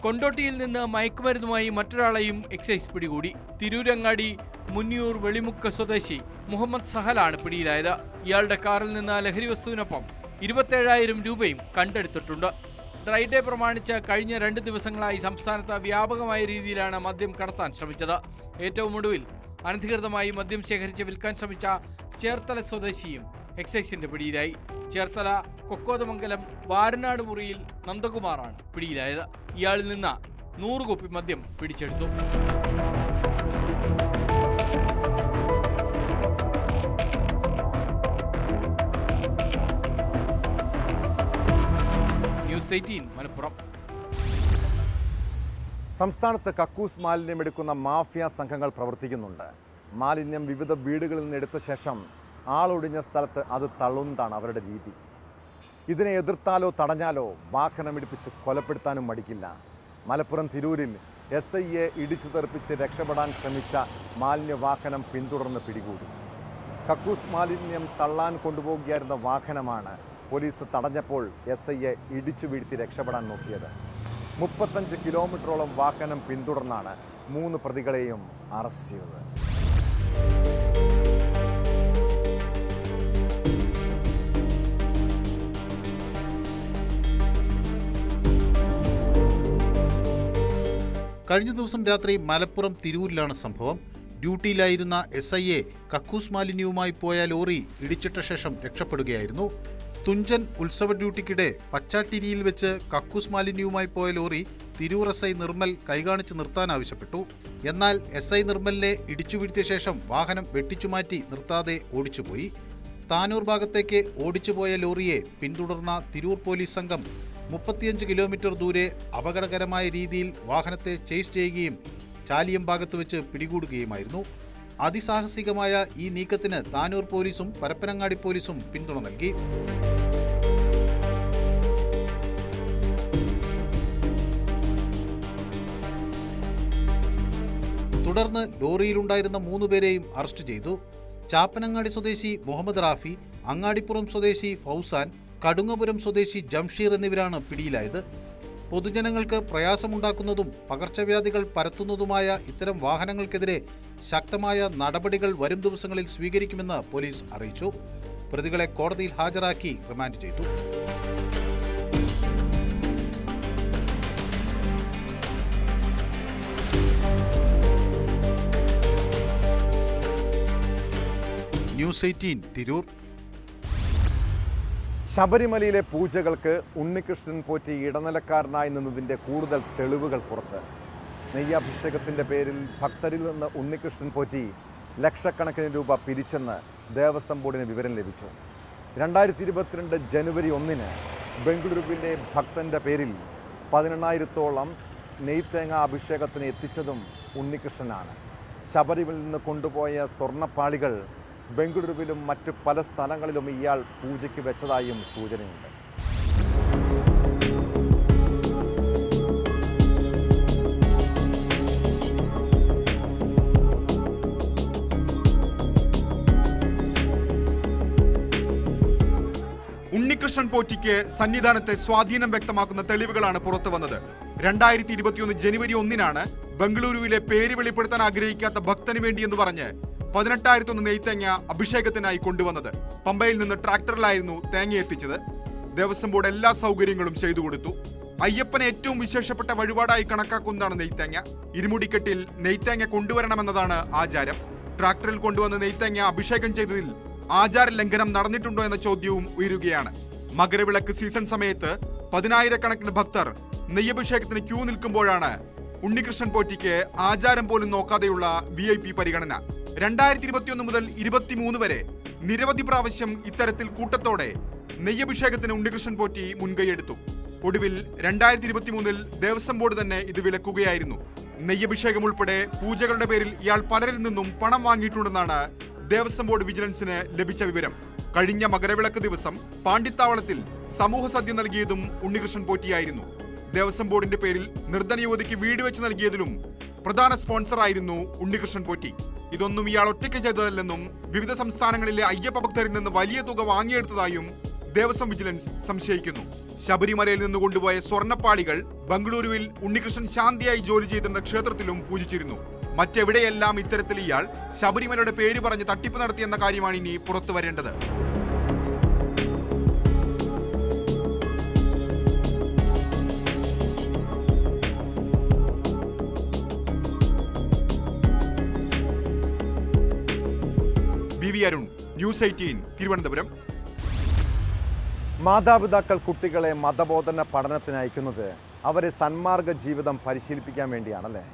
കൊണ്ടോട്ടിയിൽ നിന്ന് മയക്കുമരുന്നുമായി മറ്റൊരാളെയും എക്സൈസ് പിടികൂടി. തിരൂരങ്ങാടി മുന്നിയൂർ വെളിമുക്ക് സ്വദേശി മുഹമ്മദ് സഹലാണ് പിടിയിലായത്. ഇയാളുടെ കാറിൽ നിന്ന് ലഹരി വസ്തുവിനൊപ്പം 27,000 രൂപയും കണ്ടെടുത്തിട്ടുണ്ട്. ഡ്രൈ ഡേ പ്രമാണിച്ച് കഴിഞ്ഞ 2 ദിവസങ്ങളായി സംസ്ഥാനത്ത് വ്യാപകമായ രീതിയിലാണ് മദ്യം കടത്താൻ ശ്രമിച്ചത്. ഏറ്റവും ഒടുവിൽ അനധികൃതമായി മദ്യം ശേഖരിച്ച് വിൽക്കാൻ ശ്രമിച്ച ചേർത്തല സ്വദേശിയും എക്സൈസിന്റെ പിടിയിലായി. ചേർത്തല കൊക്കോതമംഗലം വാരനാട് മുറിയിൽ നന്ദകുമാറാണ് പിടിയിലായത്. ഇയാളിൽ നിന്ന് 100 കുപ്പി മദ്യം പിടിച്ചെടുത്തു. ന്യൂസ് 18 മലപ്പുറം. സംസ്ഥാനത്ത് കക്കൂസ് മാലിന്യം എടുക്കുന്ന മാഫിയ സംഘങ്ങൾ പ്രവർത്തിക്കുന്നുണ്ട്. മാലിന്യം വിവിധ വീടുകളിൽ നിന്ന് എടുത്ത ശേഷം ആളൊഴിഞ്ഞ സ്ഥലത്ത് അത് തള്ളുന്നതാണ് അവരുടെ രീതി. ഇതിനെ എതിർത്താലോ തടഞ്ഞാലോ വാഹനമിടിപ്പിച്ച് കൊലപ്പെടുത്താനും മടിക്കില്ല. മലപ്പുറം തിരൂരിൽ SIയെ ഇടിച്ചു തെറിപ്പിച്ച് രക്ഷപ്പെടാൻ ശ്രമിച്ച മാലിന്യവാഹനം പിന്തുടർന്ന് പിടികൂടി. കക്കൂസ് മാലിന്യം തള്ളാൻ കൊണ്ടുപോകുകയായിരുന്ന വാഹനമാണ് പോലീസ് തടഞ്ഞപ്പോൾ SIയെ ഇടിച്ചു വീഴ്ത്തി രക്ഷപ്പെടാൻ നോക്കിയത്. 35 കിലോമീറ്ററോളം വാഹനം പിന്തുടർന്നാണ് 3 പ്രതികളെയും അറസ്റ്റ് ചെയ്തത്. കഴിഞ്ഞ ദിവസം രാത്രി മലപ്പുറം തിരൂരിലാണ് സംഭവം. ഡ്യൂട്ടിയിലായിരുന്ന SIയെ കക്കൂസ് മാലിന്യവുമായി പോയ ലോറി ഇടിച്ചിട്ട ശേഷം രക്ഷപ്പെടുകയായിരുന്നു. തുഞ്ചൻ ഉത്സവ ഡ്യൂട്ടിക്കിടെ പച്ചാട്ടിരിയിൽ വെച്ച് കക്കൂസ് മാലിന്യവുമായി പോയ ലോറി തിരൂർ SI നിർമ്മൽ കൈകാണിച്ച് നിർത്താൻ ആവശ്യപ്പെട്ടു. എന്നാൽ SI നിർമ്മലിനെ ഇടിച്ചു വീഴ്ത്തിയ ശേഷം വാഹനം വെട്ടിച്ചുമാറ്റി നിർത്താതെ ഓടിച്ചുപോയി. താനൂർ ഭാഗത്തേക്ക് ഓടിച്ചുപോയ ലോറിയെ പിന്തുടർന്ന തിരൂർ പോലീസ് സംഘം 35 കിലോമീറ്റർ ദൂരെ അപകടകരമായ രീതിയിൽ വാഹനത്തെ ചേസ് ചെയ്യുകയും ചാലിയം ഭാഗത്ത് വെച്ച് പിടികൂടുകയുമായിരുന്നു. അതിസാഹസികമായ ഈ നീക്കത്തിന് താനൂർ പോലീസും പരപ്പനങ്ങാടി പോലീസും പിന്തുണ നൽകി. തുടർന്ന് ലോറിയിലുണ്ടായിരുന്ന 3 പേരെയും അറസ്റ്റ് ചെയ്തു. ചാപ്പനങ്ങാടി സ്വദേശി മുഹമ്മദ് റാഫി, അങ്ങാടിപ്പുറം സ്വദേശി ഫൗസാൻ, കടുങ്ങപുരം സ്വദേശി ജംഷീർ എന്നിവരാണ് പിടിയിലായത്. പൊതുജനങ്ങൾക്ക് പ്രയാസമുണ്ടാക്കുന്നതും പകർച്ചവ്യാധികൾ പരത്തുന്നതുമായ ഇത്തരം വാഹനങ്ങൾക്കെതിരെ ശക്തമായ നടപടികൾ വരും ദിവസങ്ങളിൽ സ്വീകരിക്കുമെന്ന് പോലീസ് അറിയിച്ചു. പ്രതികളെ കോടതിയിൽ ഹാജരാക്കി റിമാൻഡ് ചെയ്തു. ന്യൂസ് 18 തിരൂർ. ശബരിമലയിലെ പൂജകൾക്ക് ഉണ്ണികൃഷ്ണൻ പോറ്റി ഇടനിലക്കാരനായി നിന്നതിൻ്റെ കൂടുതൽ തെളിവുകൾ പുറത്ത്. നെയ്യാഭിഷേകത്തിൻ്റെ പേരിൽ ഭക്തരിൽ നിന്ന് ഉണ്ണികൃഷ്ണൻ പോറ്റി ലക്ഷക്കണക്കിന് രൂപ പിരിച്ചെന്ന് ദേവസ്വം ബോർഡിന് വിവരം ലഭിച്ചു. 2022 ജനുവരി 1 ബംഗളൂരുവിലെ ഭക്തൻ്റെ പേരിൽ 18,000-ഓളം നെയ്ത്തേങ്ങ അഭിഷേകത്തിന് എത്തിച്ചതും ഉണ്ണികൃഷ്ണനാണ്. ശബരിമലയിൽ നിന്ന് കൊണ്ടുപോയ സ്വർണ്ണപ്പാളികൾ ബംഗളൂരുവിലും മറ്റ് പല സ്ഥലങ്ങളിലും ഇയാൾ പൂജയ്ക്ക് വെച്ചതായും സൂചനയുണ്ട്. ഉണ്ണികൃഷ്ണൻ പോറ്റിക്ക് സന്നിധാനത്തെ സ്വാധീനം വ്യക്തമാക്കുന്ന തെളിവുകളാണ് പുറത്തു വന്നത്. 2021 ജനുവരി 1 ബംഗളൂരുവിലെ പേര് വെളിപ്പെടുത്താൻ ആഗ്രഹിക്കാത്ത ഭക്തന് വേണ്ടിയെന്ന് പറഞ്ഞ് 18,001 നെയ്ത്തേങ്ങ അഭിഷേകത്തിനായി കൊണ്ടുവന്നത്. പമ്പയിൽ നിന്ന് ട്രാക്ടറിലായിരുന്നു തേങ്ങ എത്തിച്ചത്. ദേവസ്വം ബോർഡ് എല്ലാ സൗകര്യങ്ങളും ചെയ്തു കൊടുത്തു. അയ്യപ്പനെ ഏറ്റവും വിശേഷപ്പെട്ട വഴിപാടായി കണക്കാക്കുന്നതാണ് നെയ്ത്തേങ്ങ. ഇരുമുടിക്കെട്ടിൽ നെയ്ത്തേങ്ങ കൊണ്ടുവരണമെന്നതാണ് ആചാരം. ട്രാക്ടറിൽ കൊണ്ടുവന്ന നെയ്ത്തേങ്ങ അഭിഷേകം ചെയ്തതിൽ ആചാര ലംഘനം നടന്നിട്ടുണ്ടോ എന്ന ചോദ്യവും ഉയരുകയാണ്. മകരവിളക്ക് സീസൺ സമയത്ത് 10,000-കണക്കിന് ഭക്തർ നെയ്യഭിഷേകത്തിന് ക്യൂ നിൽക്കുമ്പോഴാണ് ഉണ്ണികൃഷ്ണൻ പോറ്റിക്ക് ആചാരം പോലും നോക്കാതെയുള്ള VIP പരിഗണന. 2021 മുതൽ 23 വരെ നിരവധി പ്രാവശ്യം ഇത്തരത്തിൽ കൂട്ടത്തോടെ നെയ്യഭിഷേകത്തിന് ഉണ്ണികൃഷ്ണൻ പോറ്റി മുൻകൈയെടുത്തു. ഒടുവിൽ 2023 ദേവസ്വം ബോർഡ് തന്നെ ഇത് വിലക്കുകയായിരുന്നു. നെയ്യഭിഷേകം ഉൾപ്പെടെ പൂജകളുടെ പേരിൽ ഇയാൾ പലരിൽ നിന്നും പണം വാങ്ങിയിട്ടുണ്ടെന്നാണ് ദേവസ്വം ബോർഡ് വിജിലൻസിന് ലഭിച്ച വിവരം. കഴിഞ്ഞ മകരവിളക്ക് ദിവസം പാണ്ടിത്താവളത്തിൽ സമൂഹ സദ്യ നൽകിയതും ഉണ്ണികൃഷ്ണൻ പോറ്റിയായിരുന്നു. ദേവസ്വം ബോർഡിന്റെ പേരിൽ നിർധന യുവതിക്ക് വീട് വെച്ച് നൽകിയതിലും പ്രധാന സ്പോൺസറായിരുന്നു ഉണ്ണികൃഷ്ണൻ പോറ്റി. ഇതൊന്നും ഇയാൾ ഒറ്റയ്ക്ക് ചെയ്തതല്ലെന്നും വിവിധ സംസ്ഥാനങ്ങളിലെ അയ്യപ്പ ഭക്തരിൽ നിന്ന് വലിയ തുക വാങ്ങിയെടുത്തതായും ദേവസ്വം വിജിലൻസ് സംശയിക്കുന്നു. ശബരിമലയിൽ നിന്ന് കൊണ്ടുപോയ സ്വർണ്ണപ്പാളികൾ ബംഗളൂരുവിൽ ഉണ്ണികൃഷ്ണൻ ശാന്തിയായി ജോലി ചെയ്തിരുന്ന ക്ഷേത്രത്തിലും പൂജിച്ചിരുന്നു. മറ്റെവിടെയെല്ലാം ഇത്തരത്തിൽ ഇയാൾ ശബരിമലയുടെ പേര് പറഞ്ഞ് തട്ടിപ്പ് നടത്തിയെന്ന കാര്യമാണ് ഇനി പുറത്തു വരേണ്ടത്. BV Arun, news 18 Thiruvananthapuram. മാതാപിതാക്കൾ കുട്ടികളെ മതബോധന പഠനത്തിന് അയക്കുന്നത് അവരെ സന്മാർഗ ജീവിതം പരിശീലിപ്പിക്കാൻ വേണ്ടിയാണല്ലേ?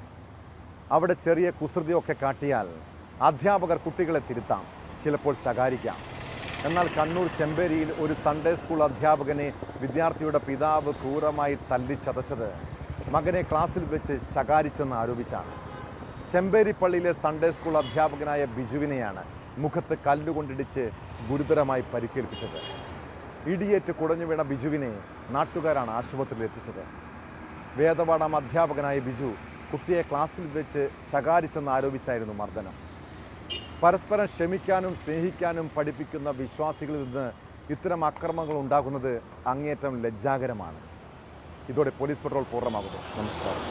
അവിടെ ചെറിയ കുസൃതിയൊക്കെ കാട്ടിയാൽ അധ്യാപകർ കുട്ടികളെ തിരുത്താം, ചിലപ്പോൾ ശകാരിക്കാം. എന്നാൽ കണ്ണൂർ ചെമ്പേരിയിൽ ഒരു സൺഡേ സ്കൂൾ അധ്യാപകനെ വിദ്യാർത്ഥിയുടെ പിതാവ് ക്രൂരമായി തല്ലിച്ചതച്ചത് മകനെ ക്ലാസ്സിൽ വെച്ച് ശകാരിച്ചെന്ന് ആരോപിച്ചാണ്. ചെമ്പേരി പള്ളിയിലെ സൺഡേ സ്കൂൾ അധ്യാപകനായ ബിജുവിനെയാണ് മുഖത്ത് കല്ലുകൊണ്ടിടിച്ച് ഗുരുതരമായി പരിക്കേൽപ്പിച്ചത്. ഇടിയേറ്റ് കുടഞ്ഞു വീണ ബിജുവിനെ നാട്ടുകാരാണ് ആശുപത്രിയിൽ എത്തിച്ചത്. വേദപാഠം അധ്യാപകനായ ബിജു കുട്ടിയെ ക്ലാസ്സിൽ വെച്ച് ശകാരിച്ചെന്ന് ആരോപിച്ചായിരുന്നു മർദ്ദനം. പരസ്പരം ക്ഷമിക്കാനും സ്നേഹിക്കാനും പഠിപ്പിക്കുന്ന വിശ്വാസികളിൽ നിന്ന് ഇത്തരം അക്രമങ്ങൾ ഉണ്ടാകുന്നത് അങ്ങേയറ്റം ലജ്ജാകരമാണ്. ഇതോടെ പോലീസ് പെട്രോൾ പൂർണ്ണമാകുന്നു. നമസ്കാരം.